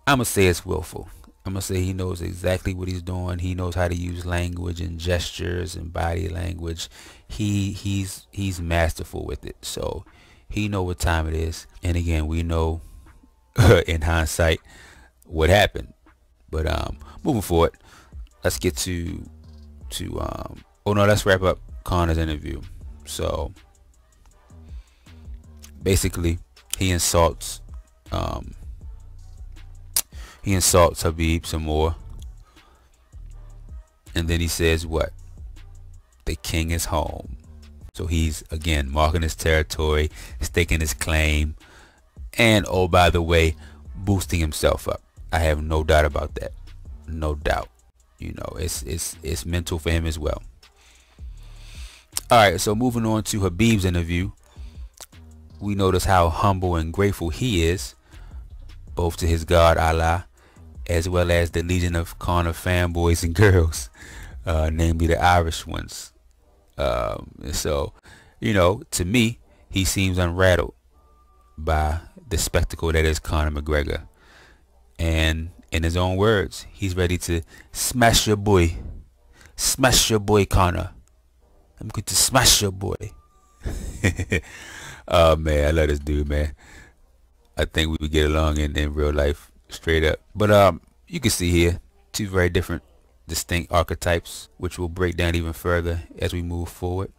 I'm gonna say it's willful. I'm gonna say he knows exactly what he's doing. He knows how to use language and gestures and body language. He's masterful with it. So he know what time it is. And again, we know in hindsight what happened. But moving forward, let's get to let's wrap up Conor's interview. So basically he insults Khabib some more, and then he says what? The king is home. So he's again marking his territory, staking his claim, and oh, by the way, boosting himself up. I have no doubt about that. No doubt. You know, it's mental for him as well. Alright, so moving on to Khabib's interview, we notice how humble and grateful he is, both to his God Allah, as well as the legion of Conor fanboys and girls, namely the Irish ones. So, you know, to me, he seems unrattled by the spectacle that is Conor McGregor. And in his own words, he's ready to smash your boy Conor. I'm going to smash your boy. Oh man, I love this dude, man. I think we would get along in real life, straight up. But you can see here two very different, distinct archetypes, which we'll break down even further as we move forward.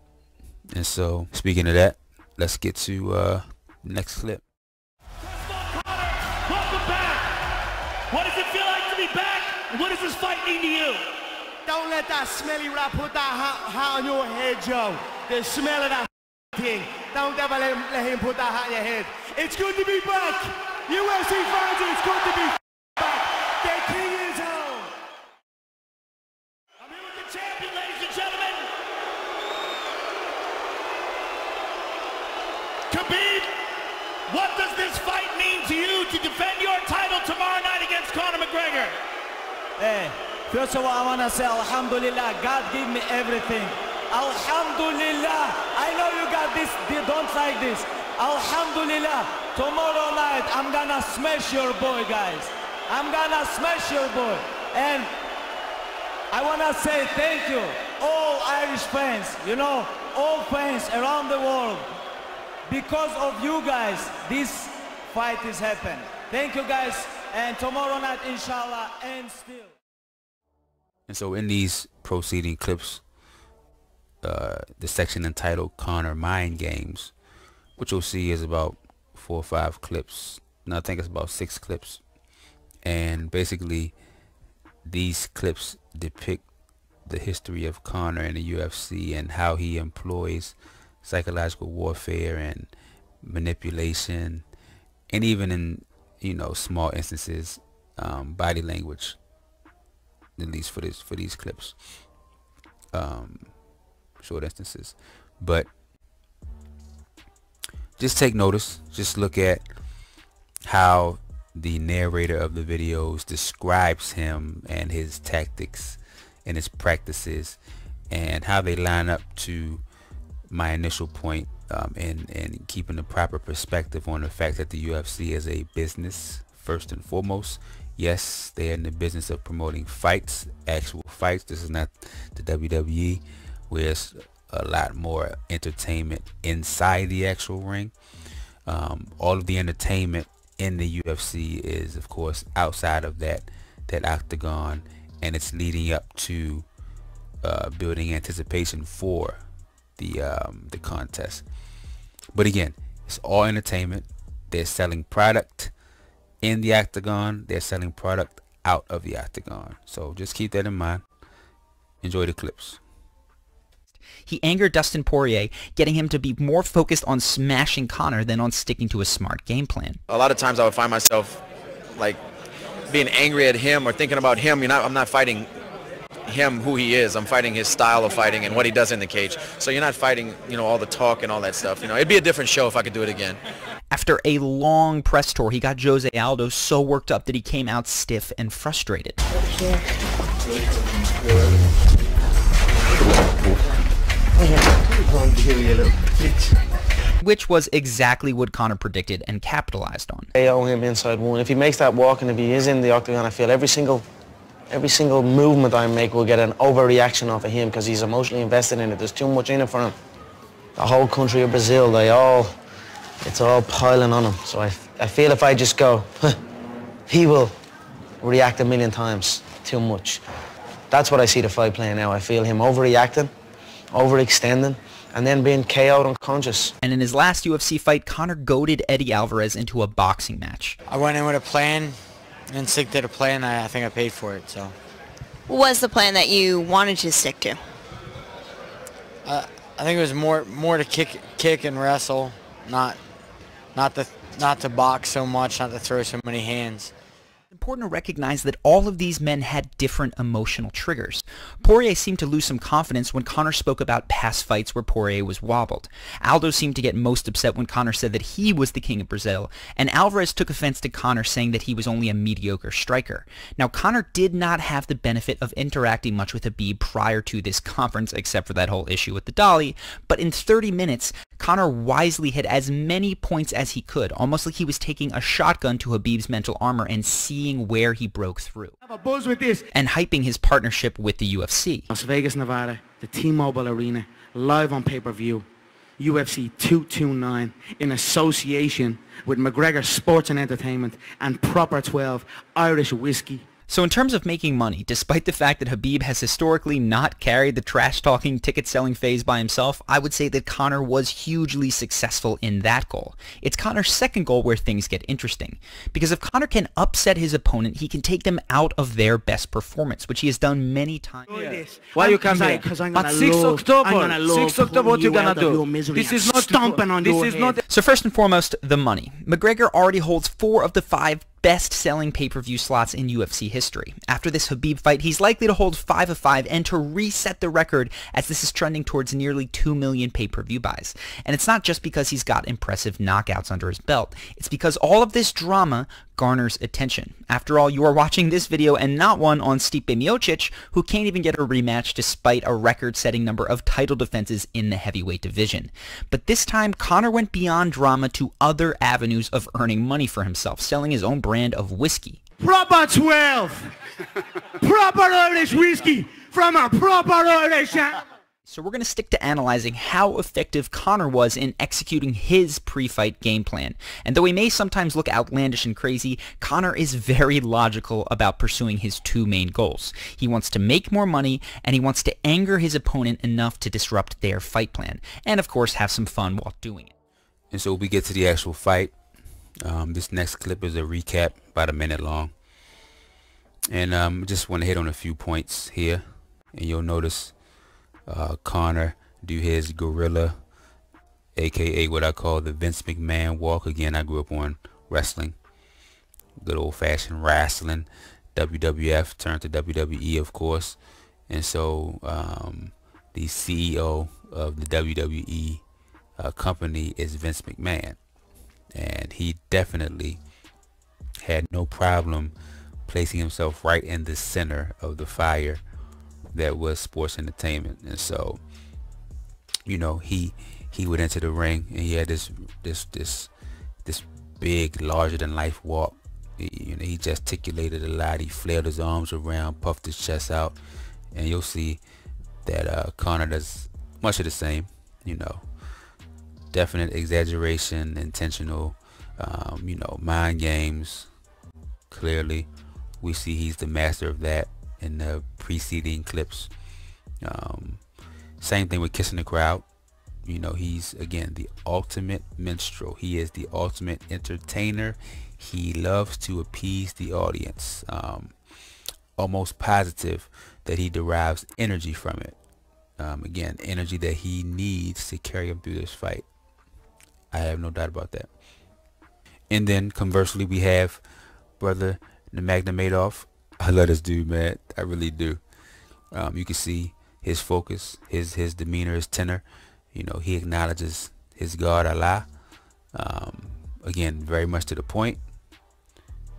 And so, speaking of that, let's get to the next clip. Welcome back. What does it feel like to be back? And what does this fight mean to you? Don't let that smelly rat put that hat on your head, Joe. The smell of that thing. Don't ever let him put that hat on your head. It's good to be back. UFC fans, it's good to be back. The king is home. I'm here with the champion, ladies and gentlemen. Khabib, what does this fight mean to you to defend your title tomorrow night against Conor McGregor? Hey. First of all, I want to say Alhamdulillah, God gave me everything. Alhamdulillah. I know you got this, you don't like this. Alhamdulillah. Tomorrow night, I'm gonna smash your boy, guys. I'm gonna smash your boy. And I wanna say thank you, all Irish fans, you know, all fans around the world. Because of you guys, this fight is happening. Thank you guys, and tomorrow night, inshallah, and still. And so in these proceeding clips, the section entitled Conor Mind Games, which you'll see is about 4 or 5 clips. No, I think it's about 6 clips. And basically, these clips depict the history of Conor in the UFC and how he employs psychological warfare and manipulation, and even in, you know, small instances, body language, at least for these clips, short instances. But just take notice, just look at how the narrator of the videos describes him and his tactics and his practices, and how they line up to my initial point in keeping the proper perspective on the fact that the UFC is a business first and foremost. Yes, they're in the business of promoting fights, actual fights. This is not the WWE, where it's a lot more entertainment inside the actual ring. All of the entertainment in the UFC is, of course, outside of that octagon, and it's leading up to building anticipation for the contest. But again, it's all entertainment. They're selling product in the octagon, they're selling product out of the octagon. So just keep that in mind. Enjoy the clips. He angered Dustin Poirier, getting him to be more focused on smashing Conor than on sticking to a smart game plan. A lot of times I would find myself like being angry at him or thinking about him. I'm not fighting him who he is. I'm fighting his style of fighting and what he does in the cage. So you're not fighting, you know, all the talk and all that stuff. You know, it'd be a different show if I could do it again. After a long press tour, he got Jose Aldo so worked up that he came out stiff and frustrated. Which was exactly what Conor predicted and capitalized on. I owe him inside one. If he makes that walk and if he is in the octagon, I feel every single movement I make will get an overreaction off of him because he's emotionally invested in it. There's too much in it for him. The whole country of Brazil, it's all piling on him. So I feel if I just go, he will react a million times too much. That's what I see the fight playing now. I feel him overreacting, overextending, and then being KO'd unconscious. And in his last UFC fight, Conor goaded Eddie Alvarez into a boxing match. I went in with a plan and stick to the plan. I think I paid for it. So. What was the plan that you wanted to stick to? I think it was more to kick and wrestle, not to box so much, not to throw so many hands. It's important to recognize that all of these men had different emotional triggers. Poirier seemed to lose some confidence when Conor spoke about past fights where Poirier was wobbled. Aldo seemed to get most upset when Conor said that he was the king of Brazil, and Alvarez took offense to Conor saying that he was only a mediocre striker. Now, Conor did not have the benefit of interacting much with Khabib prior to this conference, except for that whole issue with the dolly, but in 30 minutes, Conor wisely hit as many points as he could, almost like he was taking a shotgun to Khabib's mental armor and seeing where he broke through. Have a buzz with this. And hyping his partnership with the UFC. Las Vegas, Nevada, the T-Mobile Arena, live on pay-per-view, UFC 229, in association with McGregor Sports and Entertainment and Proper 12 Irish Whiskey. So in terms of making money, despite the fact that Khabib has historically not carried the trash-talking, ticket-selling phase by himself, I would say that Conor was hugely successful in that goal. It's Conor's second goal where things get interesting. Because if Conor can upset his opponent, he can take them out of their best performance, which he has done many times. Why you come here? At 6 October, 6 October, what you gonna do? This is not stomping on your head. So first and foremost, the money. McGregor already holds 4 of the 5 best-selling pay-per-view slots in UFC history. After this Khabib fight, he's likely to hold 5 of 5 and to reset the record, as this is trending towards nearly 2 million pay-per-view buys. And it's not just because he's got impressive knockouts under his belt. It's because all of this drama garners attention. After all, you are watching this video and not one on Stipe Miocic, who can't even get a rematch despite a record-setting number of title defenses in the heavyweight division. But this time, Conor went beyond drama to other avenues of earning money for himself, selling his own brand of whiskey. Proper 12! Proper Irish whiskey from a proper Irish... So we're going to stick to analyzing how effective Conor was in executing his pre-fight game plan. And though he may sometimes look outlandish and crazy, Conor is very logical about pursuing his two main goals. He wants to make more money, and he wants to anger his opponent enough to disrupt their fight plan. And of course, have some fun while doing it. And so we get to the actual fight. This next clip is a recap, about a minute long. And just want to hit on a few points here. And you'll notice Conor do his gorilla, aka what I call the Vince McMahon walk. Again, I grew up on wrestling, good old-fashioned wrestling. WWF turned to WWE, of course, and so the CEO of the WWE company is Vince McMahon, and he definitely had no problem placing himself right in the center of the fire that was sports entertainment. And so, you know, he would enter the ring, and he had this big, larger than life walk. You know, he gesticulated a lot, he flailed his arms around, puffed his chest out, and you'll see that Conor does much of the same. You know, definite exaggeration, intentional, you know, mind games. Clearly we see he's the master of that in the preceding clips. Same thing with kissing the crowd. You know, he's again the ultimate minstrel. He is the ultimate entertainer. He loves to appease the audience. Almost positive that he derives energy from it. Again, energy that he needs to carry him through this fight. I have no doubt about that. And then conversely, we have brother Nurmagomedov. I love this dude, man. I really do. You can see his focus, his demeanor, his tenor. You know, he acknowledges his God, Allah. Again, very much to the point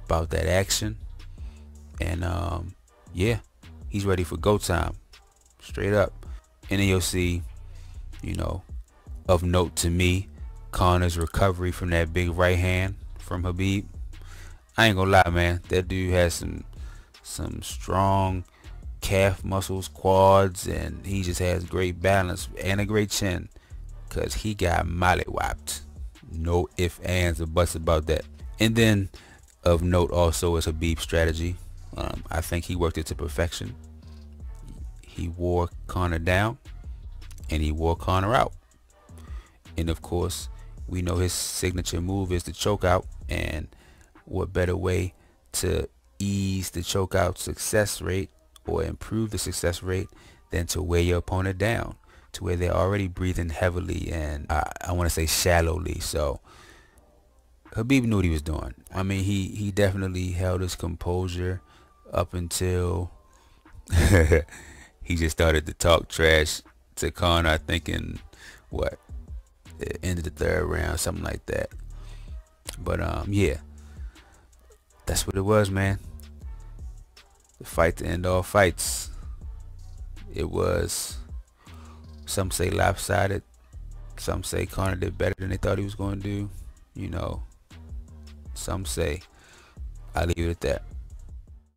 about that action. And yeah, he's ready for go time, straight up. And then you'll see, you know, of note to me, Conor's recovery from that big right hand from Khabib. I ain't gonna lie, man. That dude has some strong calf muscles, quads, and he just has great balance and a great chin, because he got mollywopped. No ifs, ands, or buts about that. And then of note also is Khabib's strategy. I think he worked it to perfection. He wore Conor down and he wore Conor out. And of course, we know his signature move is the choke out, and what better way to ease the choke out success rate or improve the success rate than to weigh your opponent down to where they're already breathing heavily and I want to say shallowly. So Khabib knew what he was doing. I mean, he definitely held his composure up until he just started to talk trash to Conor, I think in what, the end of the third round, something like that. But yeah, that's what it was, man. The fight to end all fights. It was, some say lopsided, some say Conor did better than they thought he was going to do. You know, some say. I'll leave it at that.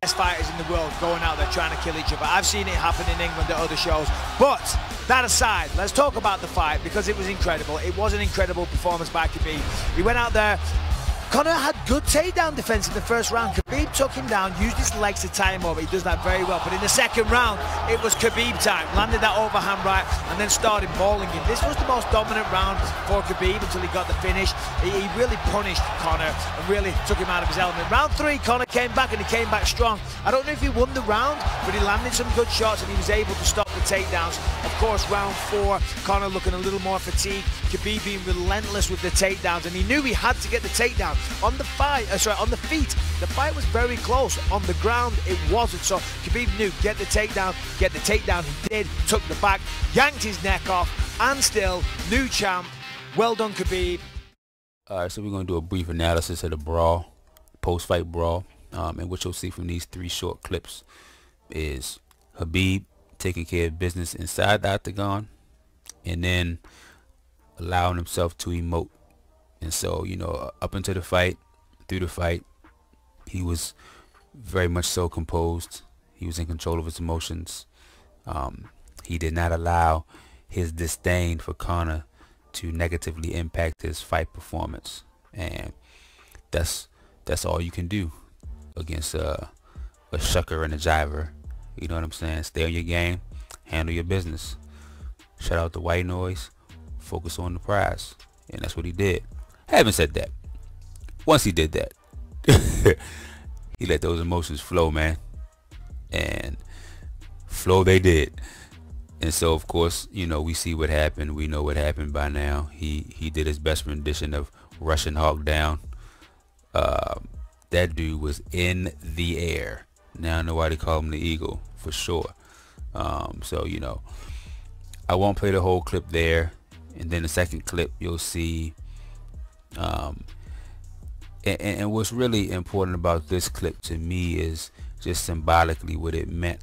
Best fighters in the world going out there trying to kill each other. I've seen it happen in England at other shows. But that aside, let's talk about the fight, because it was incredible. It was an incredible performance by Khabib. He went out there. Conor had good takedown defense in the first round. Khabib took him down, used his legs to tie him over. He does that very well. But in the second round, it was Khabib time. Landed that overhand right and then started mauling him. This was the most dominant round for Khabib until he got the finish. He really punished Conor and really took him out of his element. Round 3, Conor came back, and he came back strong. I don't know if he won the round, but he landed some good shots and he was able to stop the takedowns. Of course, round 4, Conor looking a little more fatigued. Khabib being relentless with the takedowns, and he knew he had to get the takedown. On the on the feet, the fight was very close. On the ground, it wasn't. So Khabib knew, get the takedown, get the takedown. He did, took the back, yanked his neck off, and still, new champ. Well done, Khabib. Alright, so we're going to do a brief analysis of the brawl post-fight brawl. And what you'll see from these 3 short clips is Khabib taking care of business inside the octagon, and then allowing himself to emote. And so, you know, up into the fight, through the fight, he was very much so composed. He was in control of his emotions. He did not allow his disdain for Conor to negatively impact his fight performance, and that's all you can do against a shucker and a jiver. You know what I'm saying? Stay on your game, handle your business. Shout out to White Noise, focus on the prize, and that's what he did. Having said that, once he did that, he let those emotions flow, man, and flow they did. And so, of course, you know, we see what happened. We know what happened by now. He did his best rendition of Russian Hawk Down. That dude was in the air. Now I know why they call him the Eagle, for sure. So, you know, I won't play the whole clip there. And then the second clip, you'll see. And what's really important about this clip to me is just symbolically what it meant.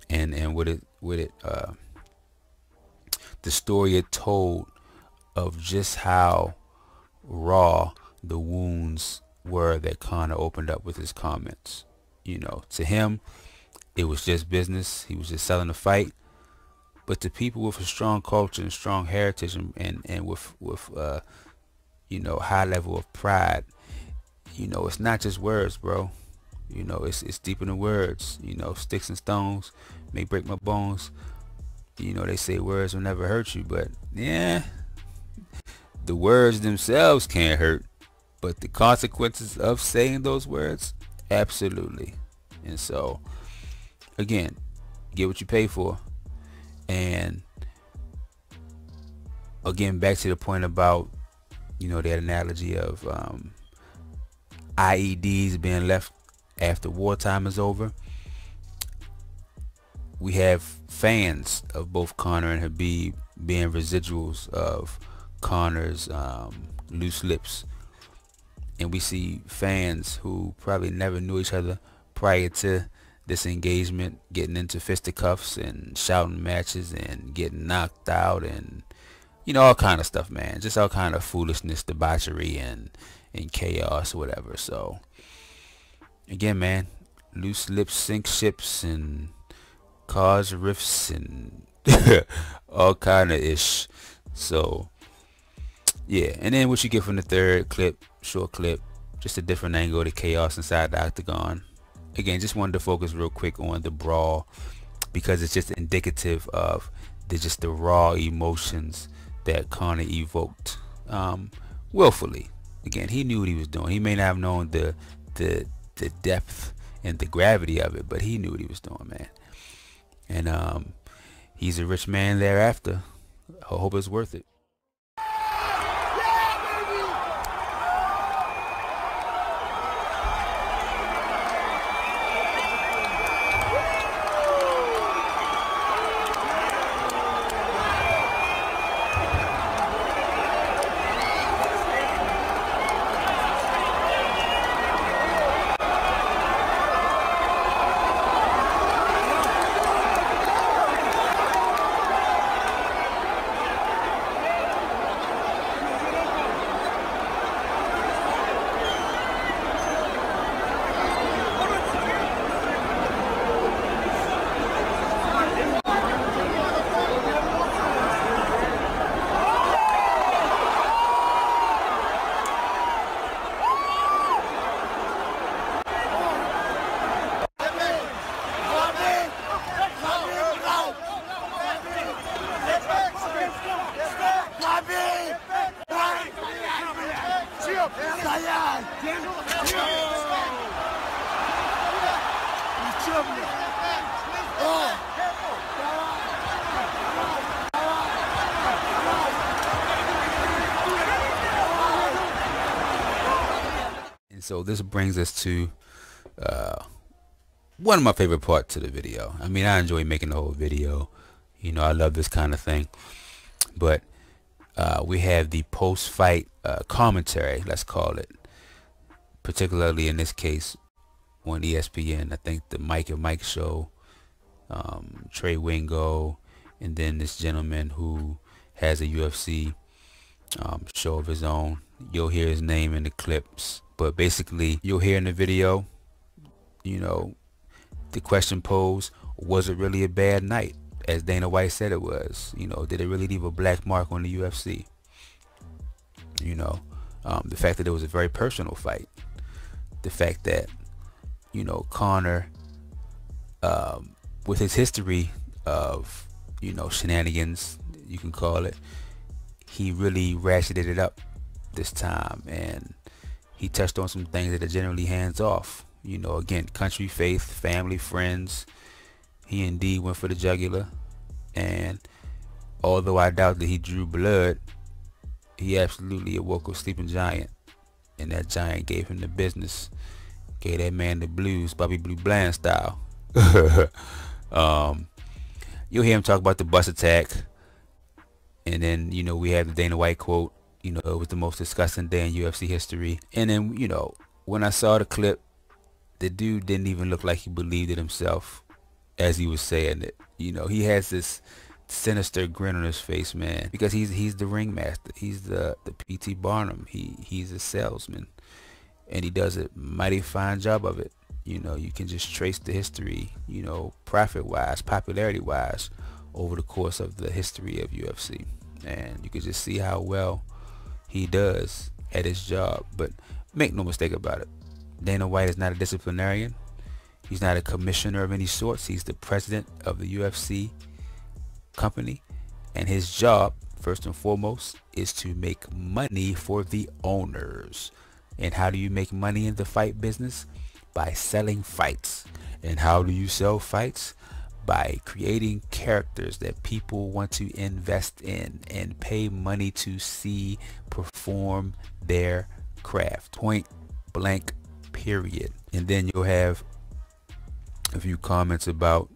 And what it the story it told of just how raw the wounds were that Conor opened up with his comments. You know, to him it was just business. He was just selling a fight. But to people with a strong culture and strong heritage and with you know, high level of pride, you know, it's not just words, bro. You know, it's deeper than words. You know, sticks and stones may break my bones. You know, they say words will never hurt you, but yeah, the words themselves can't hurt, but the consequences of saying those words, absolutely. And so, again, get what you pay for. And again, back to the point about, you know, that analogy of IEDs being left after wartime is over. We have fans of both Conor and Khabib being residuals of Conor's loose lips, and we see fans who probably never knew each other prior to this engagement getting into fisticuffs and shouting matches and getting knocked out and, you know, all kind of stuff, man. Just all kind of foolishness, debauchery, and chaos, whatever. So again, man, loose lips sink ships and cause rifts and all kind of ish. So yeah, and then what you get from the third clip, short clip, just a different angle of the chaos inside the octagon. Again, just wanted to focus real quick on the brawl because it's just indicative of the raw emotions that Conor evoked willfully. Again, he knew what he was doing. He may not have known the depth and the gravity of it, but he knew what he was doing, man. And he's a rich man thereafter. I hope it's worth it. And so this brings us to one of my favorite parts of the video. I mean, I enjoy making the whole video. You know, I love this kind of thing. But we have the post-fight commentary, let's call it. particularly in this case on ESPN. I think the Mike and Mike show, Trey Wingo, and then this gentleman who has a UFC show of his own. You'll hear his name in the clips, but basically you'll hear in the video, you know, the question posed, was it really a bad night, as Dana White said it was? You know, did it really leave a black mark on the UFC? You know, the fact that it was a very personal fight, the fact that, you know, Conor, with his history of, you know, shenanigans, you can call it, he really ratcheted it up this time, and he touched on some things that are generally hands off. You know, again, country, faith, family, friends. He indeed went for the jugular, and although I doubt that he drew blood, he absolutely awoke a sleeping giant, and that giant gave him the business, gave that man the blues, Bobby Blue Bland style. You'll hear him talk about the bus attack, and then, you know, we have the Dana White quote, you know, it was the most disgusting day in UFC history. And then, you know, when I saw the clip, the dude didn't even look like he believed it himself as he was saying it. You know, he has this sinister grin on his face, man, because he's the ringmaster. He's the P.T. Barnum. He's a salesman, and he does a mighty fine job of it. You know, you can just trace the history, you know, profit-wise, popularity-wise, over the course of the history of UFC, and you can just see how well he does at his job. But make no mistake about it, Dana White is not a disciplinarian. He's not a commissioner of any sorts. He's the president of the UFC company, and his job, first and foremost, is to make money for the owners. And how do you make money in the fight business? By selling fights. And how do you sell fights? By creating characters that people want to invest in and pay money to see perform their craft. Point blank, period. And then you'll have a few comments about,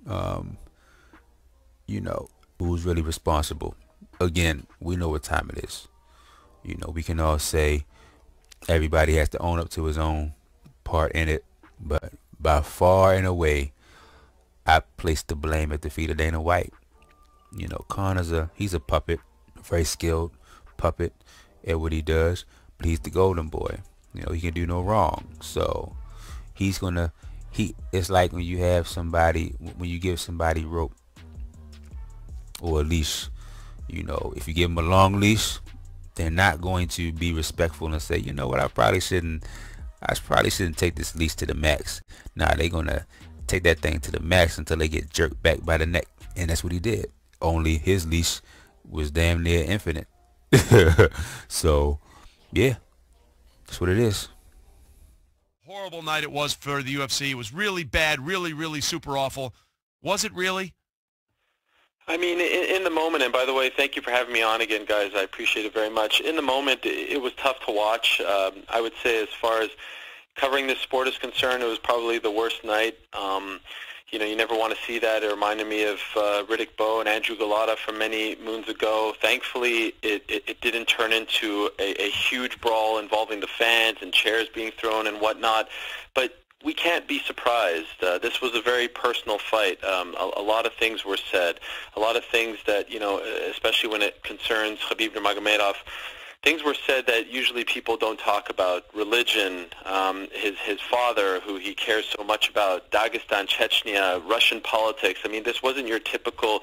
you know, who's really responsible. Again, we know what time it is. You know, we can all say everybody has to own up to his own part in it, but by far and away, I place the blame at the feet of Dana White. You know, Conor's he's a puppet, a very skilled puppet at what he does, but he's the golden boy. You know, he can do no wrong. So he's gonna, it's like when you have somebody, when you give somebody rope or a leash, you know, if you give them a long leash, they're not going to be respectful and say, you know what, I probably shouldn't take this leash to the max. Nah, they're gonna take that thing to the max until they get jerked back by the neck. And that's what he did. Only his leash was damn near infinite. So yeah, that's what it is. Horrible night it was for the UFC. It was really bad, really super awful. Was it really? I mean, in the moment, and by the way, thank you for having me on again, guys. I appreciate it very much. In the moment, it was tough to watch. I would say as far as covering this sport is concerned, it was probably the worst night. You know, you never want to see that. It reminded me of Riddick Bowe and Andrew Galata from many moons ago. Thankfully, it didn't turn into a huge brawl involving the fans and chairs being thrown and whatnot. But we can't be surprised. This was a very personal fight. A lot of things were said. A lot of things that, you know, especially when it concerns Khabib Nurmagomedov, things were said that usually people don't talk about. Religion, his father, who he cares so much about, Dagestan, Chechnya, Russian politics. I mean, this wasn't your typical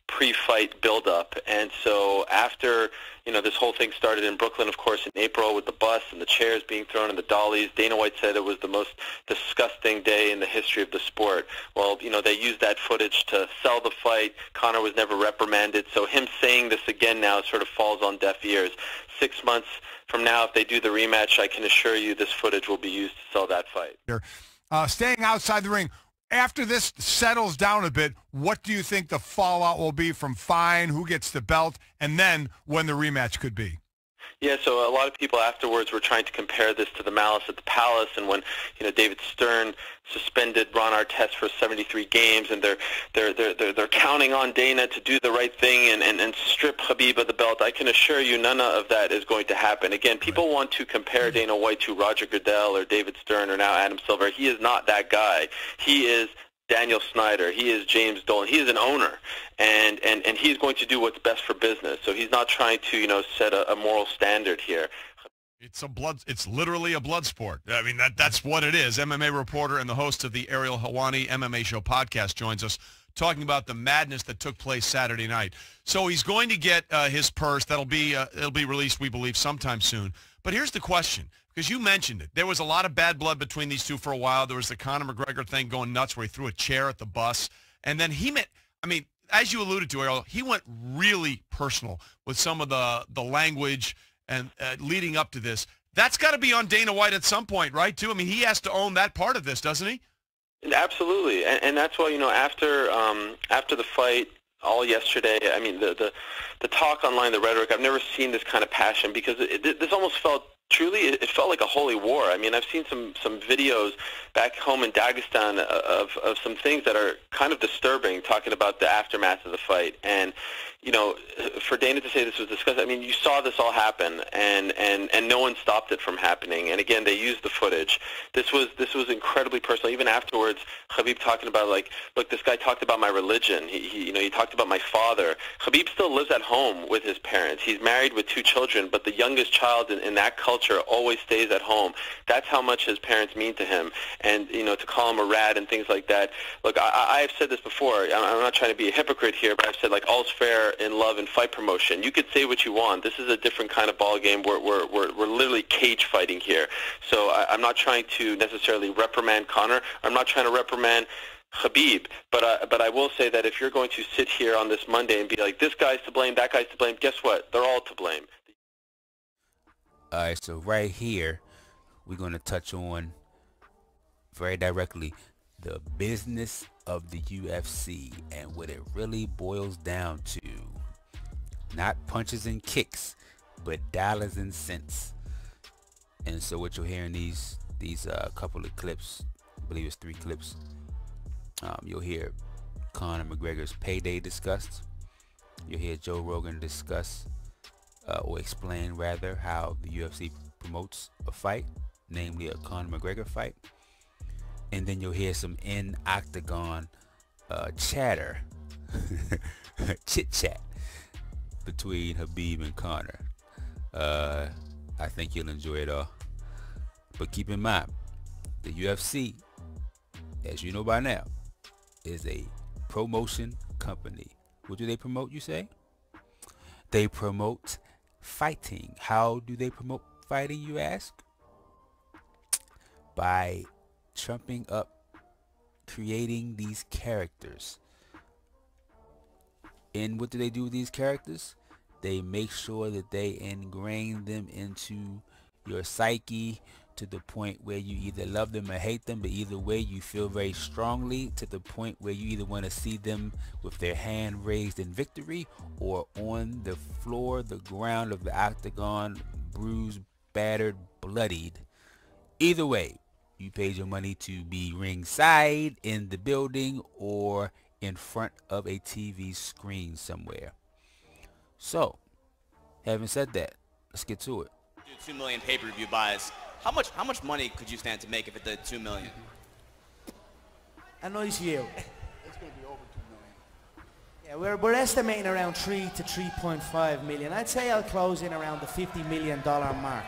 pre-fight build-up. And so after, you know, this whole thing started in Brooklyn, of course, in April with the bus and the chairs being thrown and the dollies, Dana White said it was the most disgusting day in the history of the sport. Well, you know, they used that footage to sell the fight. Conor was never reprimanded. So him saying this again now sort of falls on deaf ears. 6 months from now, if they do the rematch, I can assure you this footage will be used to sell that fight. Staying outside the ring, after this settles down a bit, what do you think the fallout will be from fine, who gets the belt, and then when the rematch could be? Yeah, so a lot of people afterwards were trying to compare this to the malice at the Palace, and when David Stern suspended Ron Artest for 73 games, and they're counting on Dana to do the right thing and strip Khabib of the belt. I can assure you, none of that is going to happen. Again, people want to compare Dana White to Roger Goodell or David Stern or now Adam Silver. He is not that guy. He is Daniel Snyder. He is James Dolan. He is an owner, and he's going to do what's best for business. So he's not trying to set a moral standard here. It's literally a blood sport. I mean, that's what it is. MMA reporter and the host of the Ariel Helwani MMA Show podcast joins us, talking about the madness that took place Saturday night. So he's going to get his purse. It'll be released, we believe, sometime soon. But here's the question, because you mentioned it. There was a lot of bad blood between these two for a while. There was the Conor McGregor thing going nuts where he threw a chair at the bus. And then as you alluded to, Ariel, he went really personal with some of the language and leading up to this. That's got to be on Dana White at some point, right, too? I mean, he has to own that part of this, doesn't he? Absolutely, and that's why after the fight all yesterday, I mean the talk online, the rhetoric. I've never seen this kind of passion, because this almost felt. Truly, it felt like a holy war. I mean, I've seen some videos back home in Dagestan of some things that are kind of disturbing, talking about the aftermath of the fight. And, for Dana to say this was discussed, I mean, you saw this all happen, and no one stopped it from happening. And again, they used the footage. This was incredibly personal. Even afterwards, Khabib talking about, like, look, this guy talked about my religion. He talked about my father. Khabib still lives at home with his parents. He's married with 2 children, but the youngest child in that culture always stays at home. That's how much his parents mean to him. And, to call him a rat and things like that. Look, I've said this before. I'm not trying to be a hypocrite here, but I've said, like, all's fair in love and fight promotion. You could say what you want. This is a different kind of ball game. We're literally cage fighting here. So I'm not trying to necessarily reprimand Conor. I'm not trying to reprimand Khabib, but I will say that if you're going to sit here on this Monday and be like, this guy's to blame, that guy's to blame, guess what? They're all to blame. All right, so right here, we're going to touch on very directly the business of the UFC and what it really boils down to. Not punches and kicks, but dollars and cents. And so what you'll hear in these couple of clips, I believe it's 3 clips, you'll hear Conor McGregor's payday discussed. You'll hear Joe Rogan discuss or explain rather how the UFC promotes a fight, namely a Conor McGregor fight. And then you'll hear some in-octagon chatter, chit-chat between Khabib and Conor. I think you'll enjoy it all. But keep in mind, the UFC, as you know by now, is a promotion company. What do they promote, you say? They promote fighting. How do they promote fighting, you ask? By trumping up, creating these characters. And what do they do with these characters? They make sure that they ingrain them into your psyche to the point where you either love them or hate them, but either way you feel very strongly, to the point where you either want to see them with their hand raised in victory or on the floor, the ground of the octagon, bruised, battered, bloodied. Either way, you paid your money to be ringside in the building or in front of a TV screen somewhere. So, having said that, let's get to it. 2 million pay-per-view buys. How much money could you stand to make if it did 2 million? I know it's you. It's going to be over 2 million. Yeah, we're estimating around 3 to 3.5 million. I'd say I'll close in around the $50 million mark.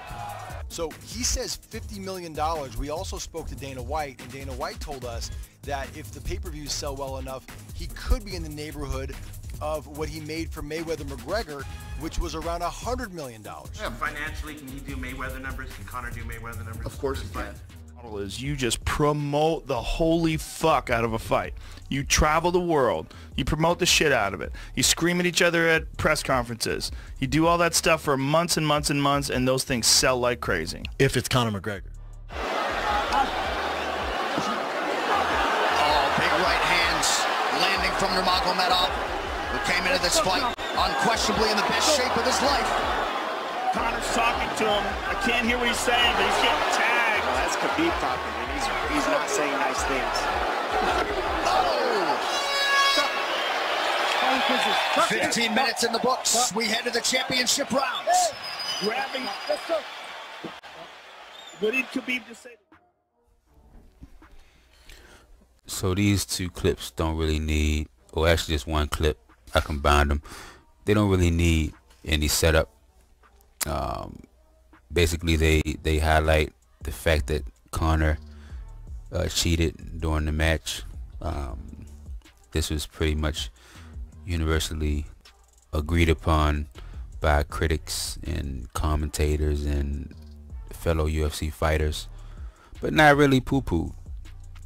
So he says $50 million. We also spoke to Dana White, and Dana White told us that if the pay-per-views sell well enough, he could be in the neighborhood of what he made for Mayweather-McGregor, which was around $100 million. Yeah, financially, can he do Mayweather numbers? Can Conor do Mayweather numbers? Of course he can. Model is you just promote the holy fuck out of a fight. You travel the world. You promote the shit out of it. You scream at each other at press conferences. You do all that stuff for months and months and months, and those things sell like crazy. If it's Conor McGregor. Oh, big right hands landing from Nurmagomedov, who came into this fight unquestionably in the best shape of his life. Conor's talking to him. I can't hear what he's saying, but he's getting tagged. Well, that's Khabib talking, and he's not saying nice things. Oh! 15 minutes in the books. We head to the championship rounds. Grabbing. What did Khabib just say? So these two clips don't really need, or actually just one clip, I combined them. They don't really need any setup. Basically they highlight the fact that Conor cheated during the match. This was pretty much universally agreed upon by critics and commentators and fellow UFC fighters, but not really poo-pooed.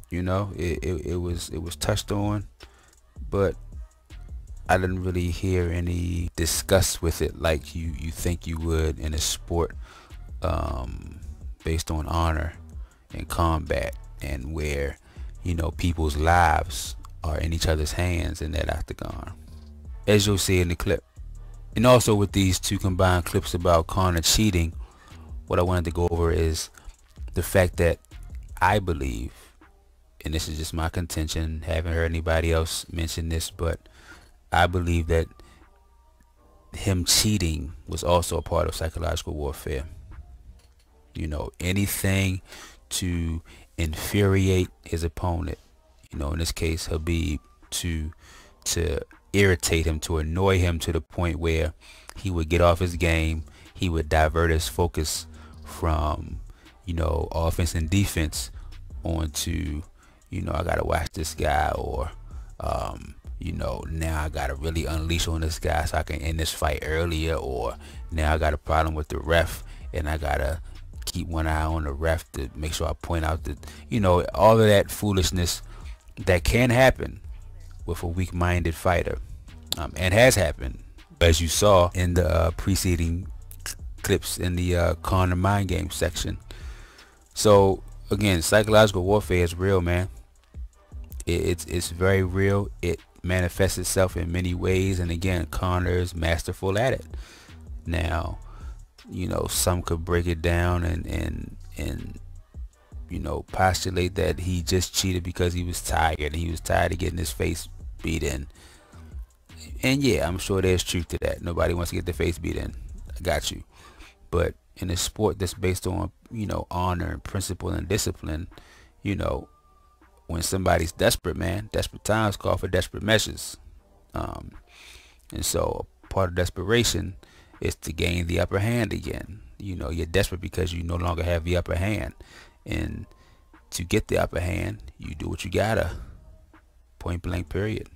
You know, it was touched on, but I didn't really hear any disgust with it like you think you would in a sport based on honor and combat, and where, you know, people's lives are in each other's hands in that octagon, as you'll see in the clip. And also with these two combined clips about Conor cheating, what I wanted to go over is the fact that I believe, and this is just my contention, haven't heard anybody else mention this, but I believe that him cheating was also a part of psychological warfare. You know, anything to infuriate his opponent, you know, in this case Khabib, to irritate him, to annoy him to the point where he would get off his game, he would divert his focus from, you know, offense and defense onto, you know, I gotta watch this guy, or you know, now I gotta really unleash on this guy so I can end this fight earlier, or now I got a problem with the ref and I gotta keep one eye on the ref to make sure I point out that, you know, all of that foolishness that can happen with a weak-minded fighter, and has happened, as you saw in the preceding clips in the Conor mind game section. So again, psychological warfare is real, man. It's very real. It manifests itself in many ways, and again, Conor's masterful at it. Now, you know, some could break it down and you know, postulate that he just cheated because he was tired, and he was tired of getting his face beat in. And yeah, I'm sure there's truth to that. Nobody wants to get their face beat in. I got you. But in a sport that's based on, you know, honor and principle and discipline, you know, when somebody's desperate, man, desperate times call for desperate measures. And so part of desperation is to gain the upper hand again. You know, you're desperate because you no longer have the upper hand. And to get the upper hand, you do what you gotta. Point blank, period.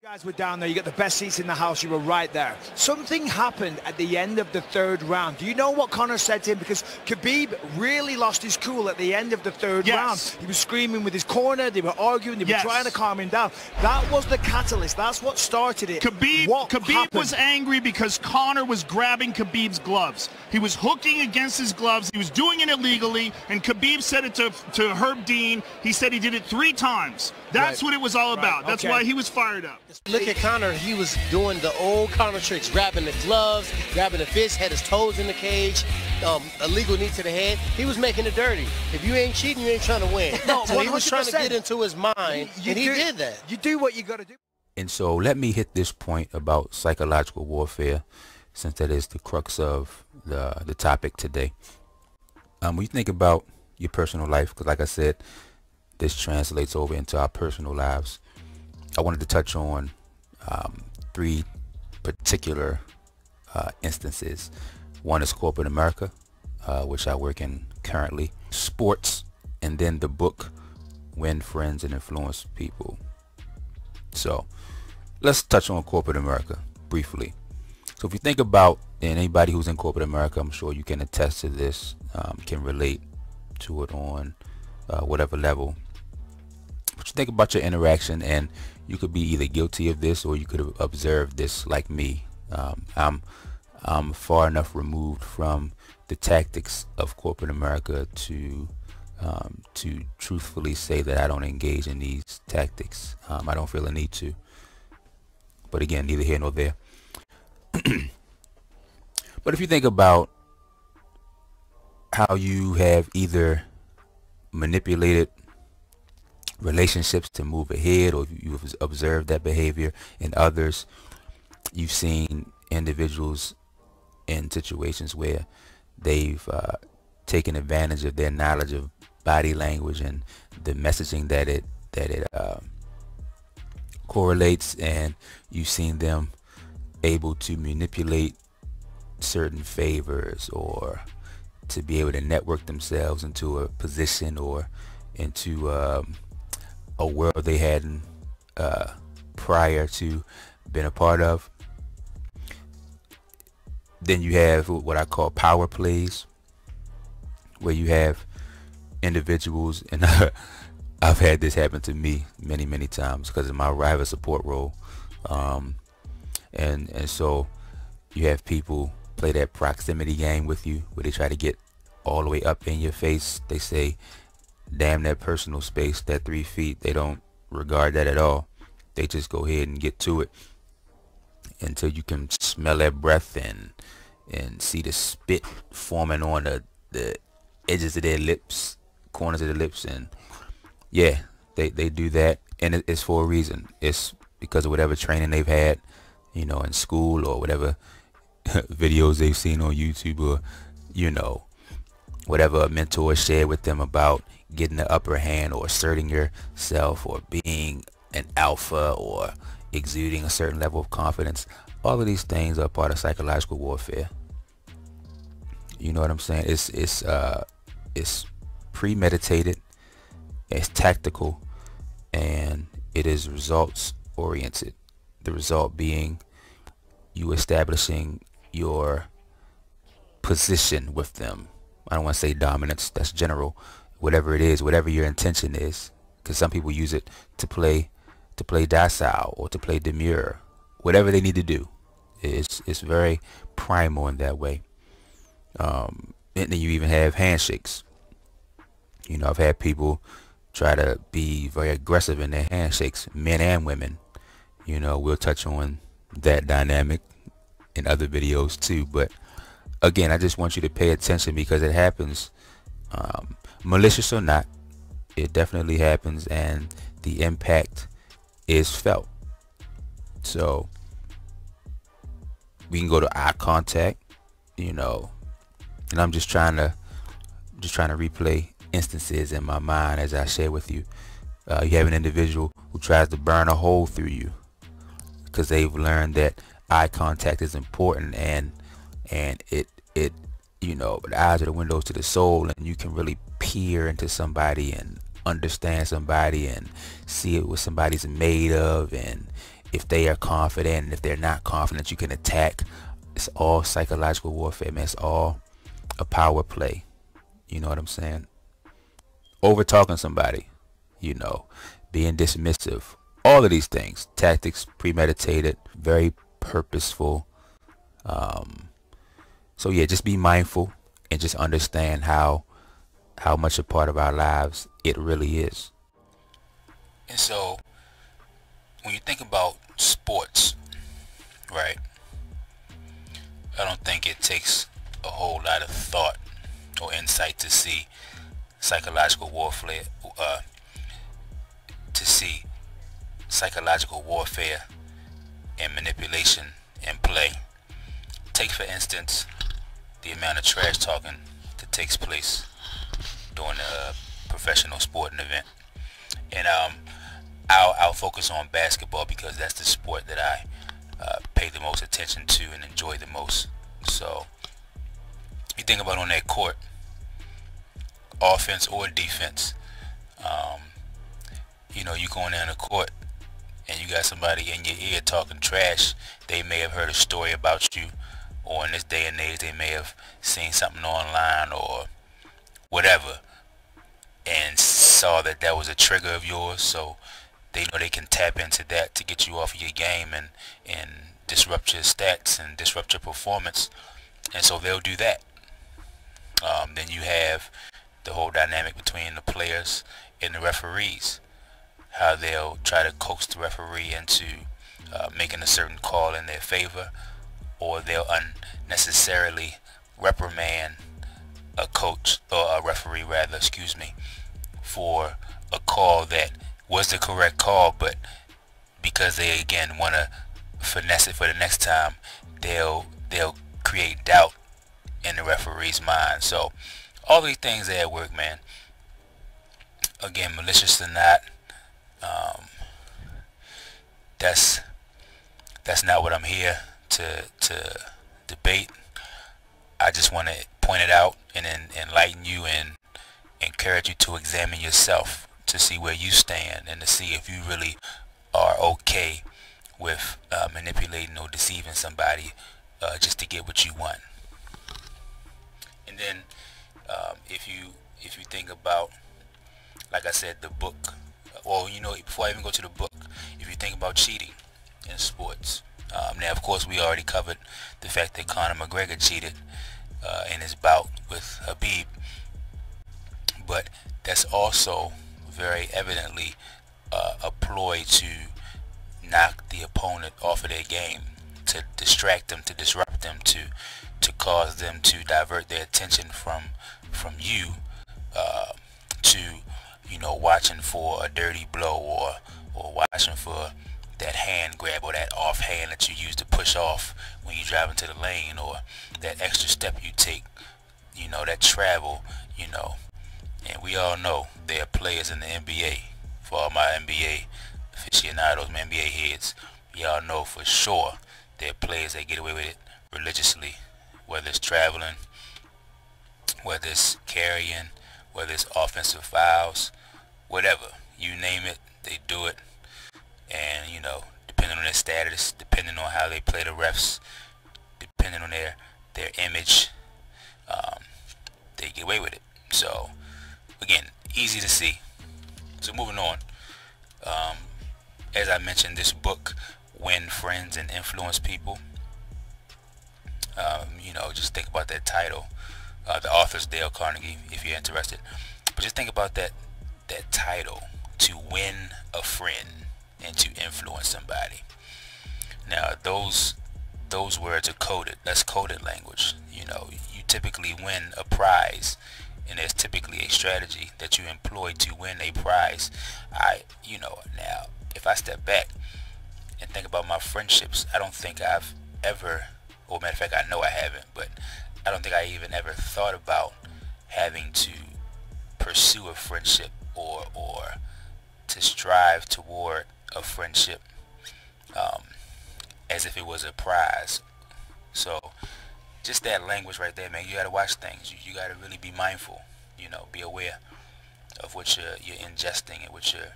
You guys were down there, you got the best seats in the house, you were right there. Something happened at the end of the third round. Do you know what Conor said to him? Because Khabib really lost his cool at the end of the third round. He was screaming with his corner, they were arguing, they were trying to calm him down. That was the catalyst, that's what started it. Khabib was angry because Conor was grabbing Khabib's gloves. He was hooking against his gloves, he was doing it illegally, and Khabib said it to Herb Dean. He said he did it 3 times. That's what it was all about. That's why he was fired up. Look at Conor. He was doing the old Conor tricks, grabbing the gloves, grabbing the fist, had his toes in the cage, illegal knee to the head. He was making it dirty. If you ain't cheating, you ain't trying to win. No, so he was trying to get into his mind, and he did that. You do what you got to do. And so let me hit this point about psychological warfare, since that is the crux of the topic today. When you think about your personal life, because like I said, this translates over into our personal lives, I wanted to touch on 3 particular instances. One is corporate America, which I work in currently, sports, and then the book Win Friends and Influence People. So let's touch on corporate America briefly. So if you think about, and anybody who's in corporate America, I'm sure you can attest to this, can relate to it on whatever level. But you think about your interaction, and you could be either guilty of this or you could have observed this like me. I'm far enough removed from the tactics of corporate America to truthfully say that I don't engage in these tactics. I don't feel a need to. But again, neither here nor there. But if you think about how you have either manipulated relationships to move ahead, or you've observed that behavior in others, you've seen individuals in situations where they've taken advantage of their knowledge of body language and the messaging that it correlates, and you've seen them able to manipulate certain favors or to be able to network themselves into a position or into a world they hadn't prior to been a part of. Then you have what I call power plays, where you have individuals, and I've had this happen to me many times because of my rival support role, and so you have people play that proximity game with you, where they try to get all the way up in your face. They say, damn that personal space, that 3 feet. They don't regard that at all. They just go ahead and get to it until you can smell that breath and see the spit forming on the edges of their lips, corners of the lips. And yeah, they do that, and it's for a reason. It's because of whatever training they've had, you know, in school, or whatever videos they've seen on YouTube, or, you know, whatever a mentor shared with them about getting the upper hand or asserting yourself or being an alpha or exuding a certain level of confidence. All of these things are part of psychological warfare. You know what I'm saying? It's premeditated, it's tactical, and it is results oriented. The result being you establishing your position with them. I don't want to say dominance, that's general. Whatever it is, whatever your intention is, because some people use it to play docile or to play demure. Whatever they need to do, it's very primal in that way. And then you even have handshakes. You know, I've had people try to be very aggressive in their handshakes, men and women. You know, we'll touch on that dynamic in other videos too. But again, I just want you to pay attention, because it happens, malicious or not. It definitely happens, and the impact is felt. So we can go to eye contact, you know, and I'm just trying to replay instances in my mind as I share with you. You have an individual who tries to burn a hole through you because they've learned that eye contact is important, and it you know, the eyes are the windows to the soul, and you can really peer into somebody and understand somebody and see what somebody's made of, and if they are confident and if they're not confident, you can attack. It's all psychological warfare, man. It's all a power play. You know what I'm saying? Over talking somebody, you know, being dismissive, all of these things, tactics, premeditated, very purposeful. So yeah, just be mindful and just understand how much a part of our lives it really is. And so when you think about sports, right, I don't think it takes a whole lot of thought or insight to see psychological warfare, and manipulation in play. Take, for instance, the amount of trash talking that takes place during a professional sporting event. And I'll focus on basketball because that's the sport that I pay the most attention to and enjoy the most. So you think about on that court, offense or defense, you know, you going down the court and you got somebody in your ear talking trash. They may have heard a story about you, or in this day and age they may have seen something online or whatever and saw that that was a trigger of yours, so they know they can tap into that to get you off of your game and disrupt your stats and disrupt your performance, and so they'll do that. Then you have the whole dynamic between the players and the referees, how they'll try to coax the referee into making a certain call in their favor, or they'll necessarily reprimand a coach, or a referee rather, excuse me, for a call that was the correct call, but because they again want to finesse it for the next time, they'll create doubt in the referee's mind. So all these things are at work, man. Again, malicious or not, that's not what I'm here to debate. I just want to point it out and enlighten you and encourage you to examine yourself to see where you stand and to see if you really are okay with manipulating or deceiving somebody just to get what you want. And then if you think about, like I said, the book, or before I even go to the book, if you think about cheating in sports, now of course we already covered the fact that Conor McGregor cheated in his bout with Khabib, but that's also very evidently a ploy to knock the opponent off of their game, to distract them, to disrupt them, to cause them to divert their attention from you to watching for a dirty blow or watching for that hand grab or that offhand that you use to push off when you drive into the lane, or that extra step you take, that travel, and we all know there are players in the NBA. For all my NBA aficionados, my NBA heads, we all know for sure there are players that get away with it religiously, whether it's traveling, whether it's carrying, whether it's offensive fouls, whatever, you name it, they do it. And depending on their status, depending on how they play the refs, depending on their image, they get away with it. So again, easy to see. So moving on, as I mentioned, this book, Win Friends and Influence People, just think about that title. The author's Dale Carnegie, if you're interested. But just think about that title, to win a friend and to influence somebody. Now those words are coded. That's coded language. You typically win a prize, and there's typically a strategy that you employ to win a prize. Now if I step back and think about my friendships, I don't think I've ever, or matter of fact, I know I haven't, but I don't think I even ever thought about having to pursue a friendship or to strive toward a friendship as if it was a prize. So just that language right there, man, you gotta watch things. You gotta really be mindful, be aware of what you're ingesting and what you're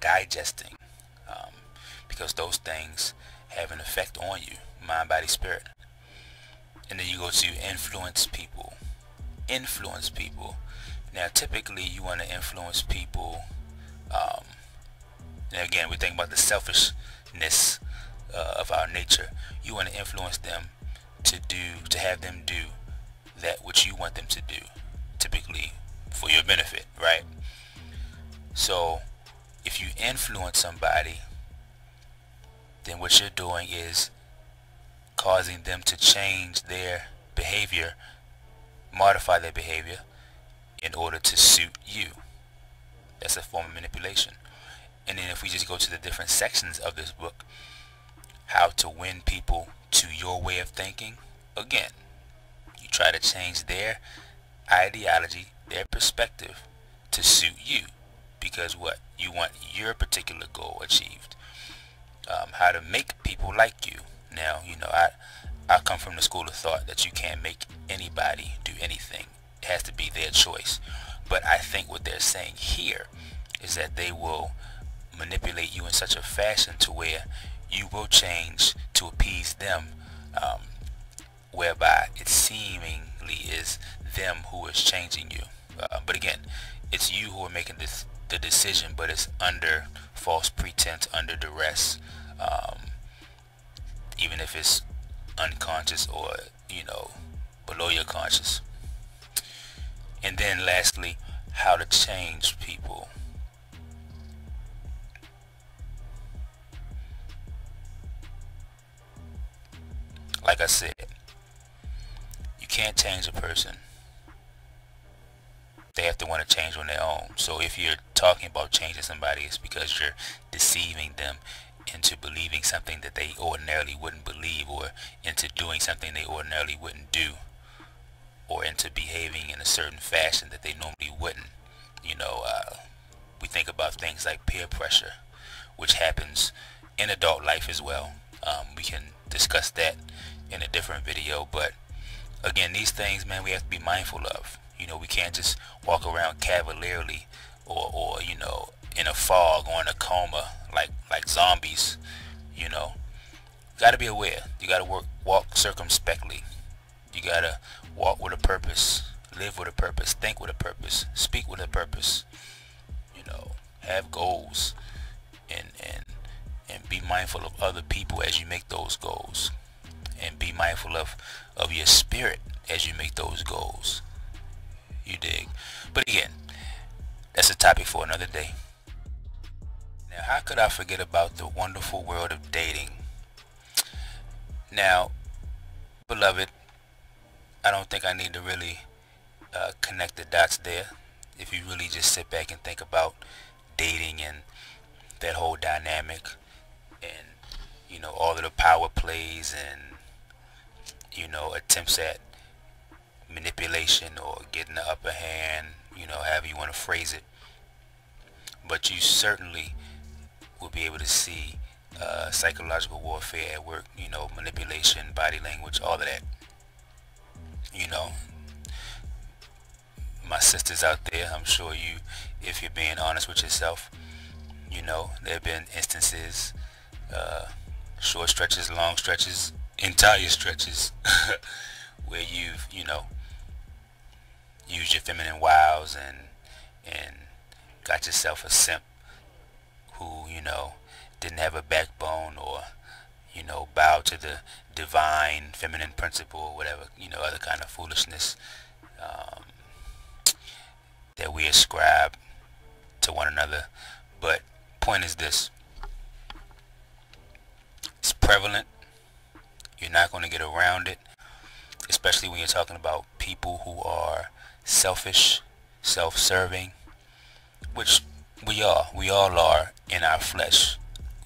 digesting, because those things have an effect on you, mind, body, spirit. And then you go to influence people. Now typically you want to influence people, and again we're thinking about the selfishness of our nature. You want to influence them to have them do that which you want them to do, typically for your benefit, right? So if you influence somebody, then what you're doing is causing them to change their behavior, modify their behavior in order to suit you. That's a form of manipulation. And then if we just go to the different sections of this book, how to win people to your way of thinking, again, you try to change their ideology, their perspective to suit you, because what you want your particular goal achieved. How to make people like you. Now, I come from the school of thought that you can't make anybody do anything. It has to be their choice. But I think what they're saying here is that they will manipulate you in such a fashion to where you will change to appease them, whereby it seemingly is them who is changing you. But again, it's you who are making the decision, but it's under false pretense, under duress, even if it's unconscious or below your conscious. And then lastly, how to change people. Like I said, can't change a person. They have to want to change on their own. So if you're talking about changing somebody, it's because you're deceiving them into believing something that they ordinarily wouldn't believe, or into doing something they ordinarily wouldn't do, or into behaving in a certain fashion that they normally wouldn't. You know, we think about things like peer pressure, which happens in adult life as well. We can discuss that in a different video, but again, these things, man, we have to be mindful of. You know, we can't just walk around cavalierly or you know, in a fog or in a coma like zombies. You know, you got to be aware. You got to walk circumspectly. You got to walk with a purpose, live with a purpose, think with a purpose, speak with a purpose. You know, have goals, and be mindful of other people as you make those goals, and be mindful of your spirit as you make those goals. You dig? But again, that's a topic for another day. Now, how could I forget about the wonderful world of dating? Now, beloved, I don't think I need to really connect the dots there. If you really just sit back and think about dating and that whole dynamic, and you know, all of the power plays and, you know, attempts at manipulation or getting the upper hand, you know, however you want to phrase it. But you certainly will be able to see psychological warfare at work, you know, manipulation, body language, all of that. You know, my sisters out there, I'm sure you, if you're being honest with yourself, you know, there have been instances, short stretches, long stretches, entire stretches, where you've, you know, used your feminine wiles and got yourself a simp who, you know, didn't have a backbone, or, you know, bowed to the divine feminine principle, or whatever, you know, other kind of foolishness that we ascribe to one another. But point is this: it's prevalent. You're not going to get around it, especially when you're talking about people who are selfish, self-serving, which we all are in our flesh,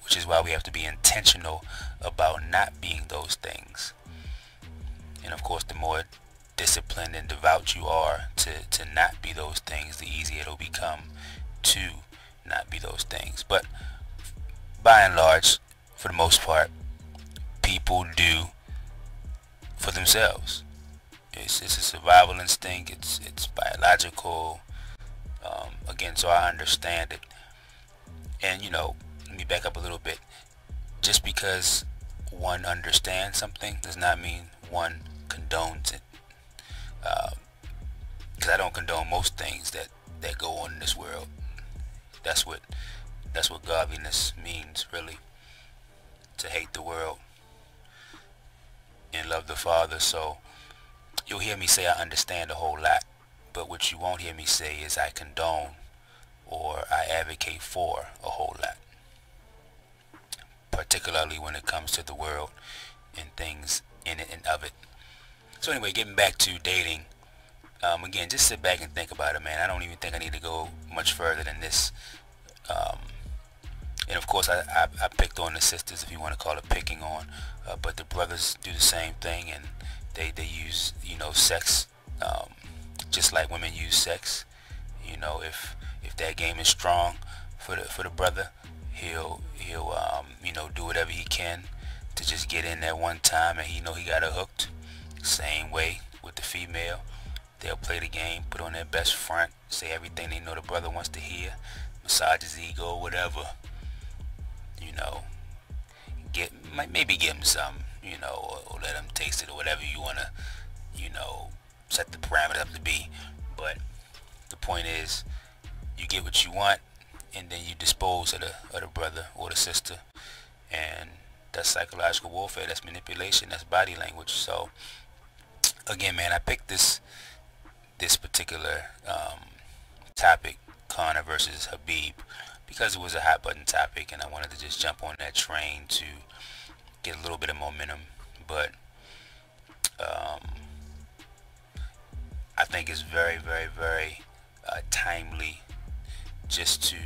which is why we have to be intentional about not being those things. And of course, the more disciplined and devout you are to not be those things, the easier it'll become to not be those things. But by and large, for the most part, people do for themselves. It's a survival instinct. It's biological. Again, so I understand it. And you know, let me back up a little bit. Just because one understands something does not mean one condones it. Because I don't condone most things that go on in this world. That's what godliness means, really. To hate the world and love the Father. So you'll hear me say I understand a whole lot, but what you won't hear me say is I condone or I advocate for a whole lot, particularly when it comes to the world and things in it and of it. So anyway, getting back to dating, again, just sit back and think about it, man. I don't even think I need to go much further than this. And of course, I picked on the sisters, if you want to call it picking on, but the brothers do the same thing, and they use, you know, sex just like women use sex. You know, if that game is strong for the brother, he'll you know, do whatever he can to just get in there one time, and he know he got her hooked. Same way with the female, they'll play the game, put on their best front, say everything they know the brother wants to hear, massage his ego, whatever. You know, maybe give him some, you know, or let him taste it, or whatever you want to, you know, set the parameters up to be. But the point is, you get what you want, and then you dispose of the brother or the sister, and that's psychological warfare, that's manipulation, that's body language. So again, man, I picked this particular topic, Conor versus Khabib, because it was a hot button topic, and I wanted to just jump on that train to get a little bit of momentum. But I think it's very, very, very timely just to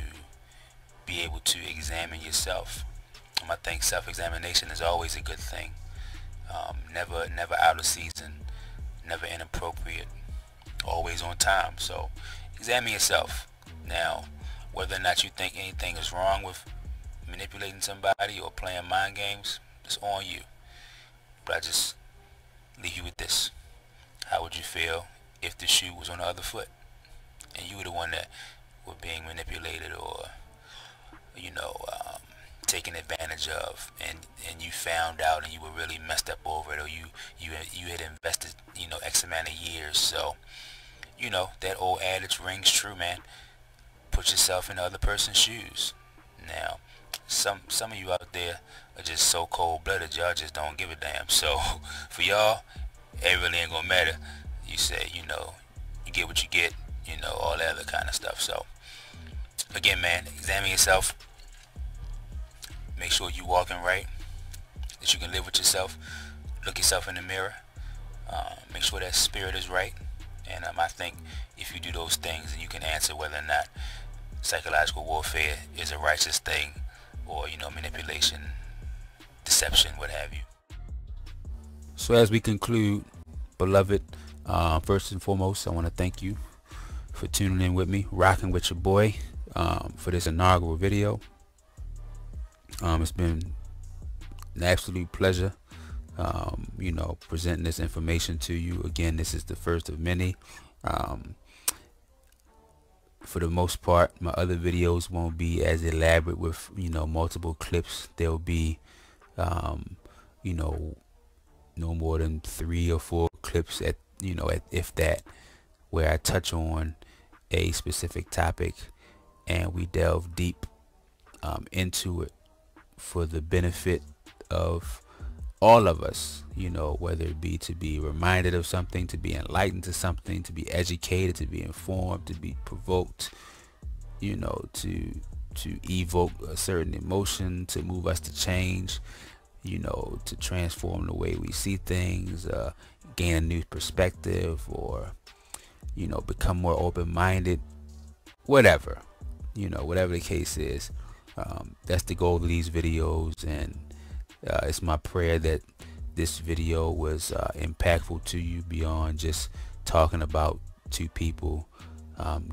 be able to examine yourself. I think self-examination is always a good thing. Never out of season, never inappropriate, always on time. So examine yourself. Now, whether or not you think anything is wrong with manipulating somebody or playing mind games, it's on you. But I just leave you with this. How would you feel if the shoe was on the other foot and you were the one that were being manipulated or, you know, taken advantage of, and you found out and you were really messed up over it, or you had invested, you know, X amount of years? So, you know, that old adage rings true, man. Put yourself in the other person's shoes. Now, some of you out there are just so cold-blooded, y'all just don't give a damn. So for y'all, it really ain't gonna matter. You say, you know, you get what you get, you know, all that other kind of stuff. So again, man, examine yourself. Make sure you walking right, that you can live with yourself. Look yourself in the mirror. Make sure that spirit is right. And I think if you do those things, then you can answer whether or not psychological warfare is a righteous thing, or, you know, manipulation, deception, what have you. So as we conclude, beloved, first and foremost, I want to thank you for tuning in with me, rocking with your boy, for this inaugural video. It's been an absolute pleasure, you know, presenting this information to you. Again, this is the first of many. For the most part, my other videos won't be as elaborate with, you know, multiple clips. There'll be, you know, no more than 3 or 4 clips at, you know, if that, where I touch on a specific topic and we delve deep into it for the benefit of all of us, you know, whether it be to be reminded of something, to be enlightened to something, to be educated, to be informed, to be provoked, you know, to evoke a certain emotion, to move us to change, you know, to transform the way we see things, gain a new perspective, or, you know, become more open-minded, whatever, you know, whatever the case is. That's the goal of these videos, and it's my prayer that this video was impactful to you beyond just talking about 2 people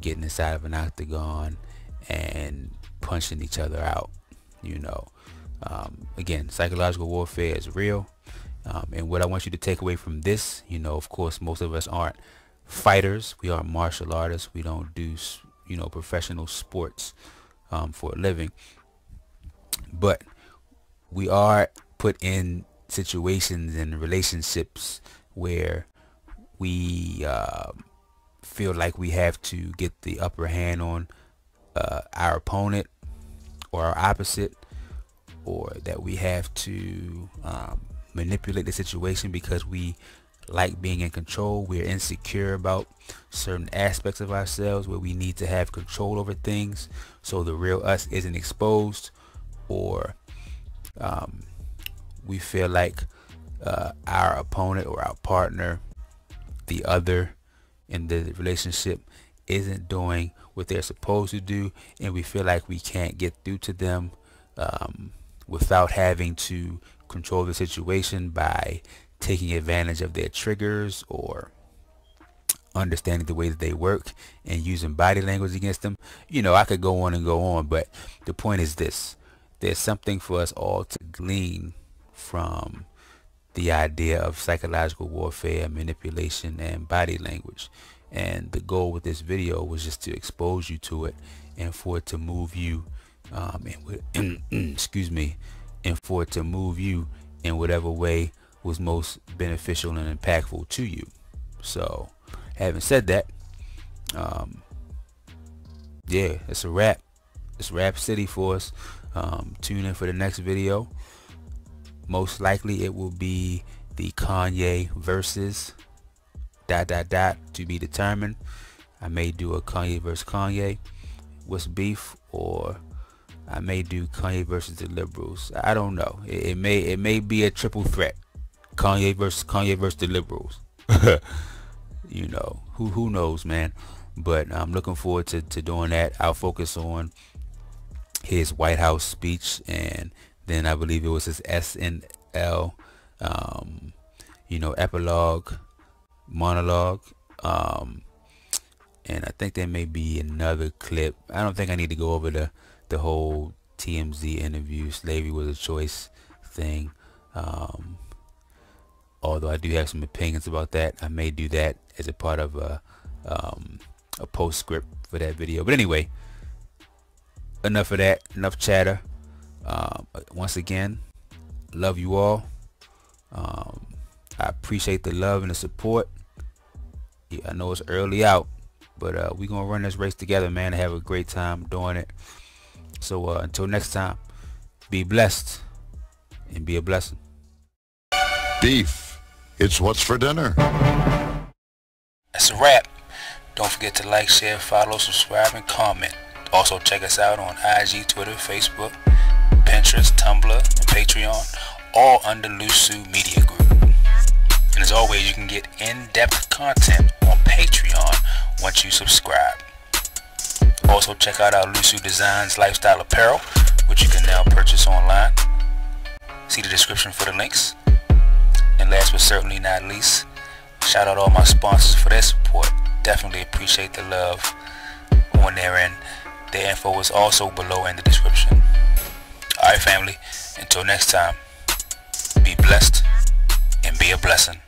getting inside of an octagon and punching each other out. You know, again, psychological warfare is real, and what I want you to take away from this, you know, of course, most of us aren't fighters. We are martial artists. We don't do, you know, professional sports for a living, but we are put in situations and relationships where we feel like we have to get the upper hand on our opponent or our opposite, or that we have to manipulate the situation because we like being in control. We're insecure about certain aspects of ourselves where we need to have control over things so the real us isn't exposed, or we feel like our opponent or our partner, the other in the relationship, isn't doing what they're supposed to do, and we feel like we can't get through to them without having to control the situation by taking advantage of their triggers or understanding the way that they work and using body language against them. You know, I could go on and go on, but the point is this: there's something for us all to glean from the idea of psychological warfare, manipulation, and body language. And the goal with this video was just to expose you to it and for it to move you excuse me, and for it to move you in whatever way was most beneficial and impactful to you. So having said that, yeah, it's a wrap. It's Rap City for us. Tune in for the next video. Most likely it will be the Kanye versus ... to be determined. I may do a Kanye versus Kanye, what's beef, or I may do Kanye versus the liberals. I don't know. It may be a triple threat. Kanye versus the liberals. You know, who knows, man. But I'm looking forward to doing that. I'll focus on his White House speech, and then I believe it was his SNL, epilogue, monologue, and I think there may be another clip. I don't think I need to go over the whole TMZ interview, slavery was a choice thing. Although I do have some opinions about that. I may do that as a part of a postscript for that video. But anyway, enough of that, enough chatter. Once again, love you all. I appreciate the love and the support. Yeah, I know it's early out, but we're gonna run this race together, man, and have a great time doing it. So until next time, be blessed and be a blessing. Beef, it's what's for dinner. That's a wrap. Don't forget to like, share, follow, subscribe, and comment. Also check us out on IG, Twitter, Facebook, Pinterest, Tumblr, and Patreon, all under LUSU Media Group. And as always, you can get in-depth content on Patreon once you subscribe. Also check out our LUSU Designs lifestyle apparel, which you can now purchase online. See the description for the links. And last but certainly not least, shout out all my sponsors for their support. Definitely appreciate the love on their end. Their info is also below in the description. Alright family, until next time, be blessed and be a blessing.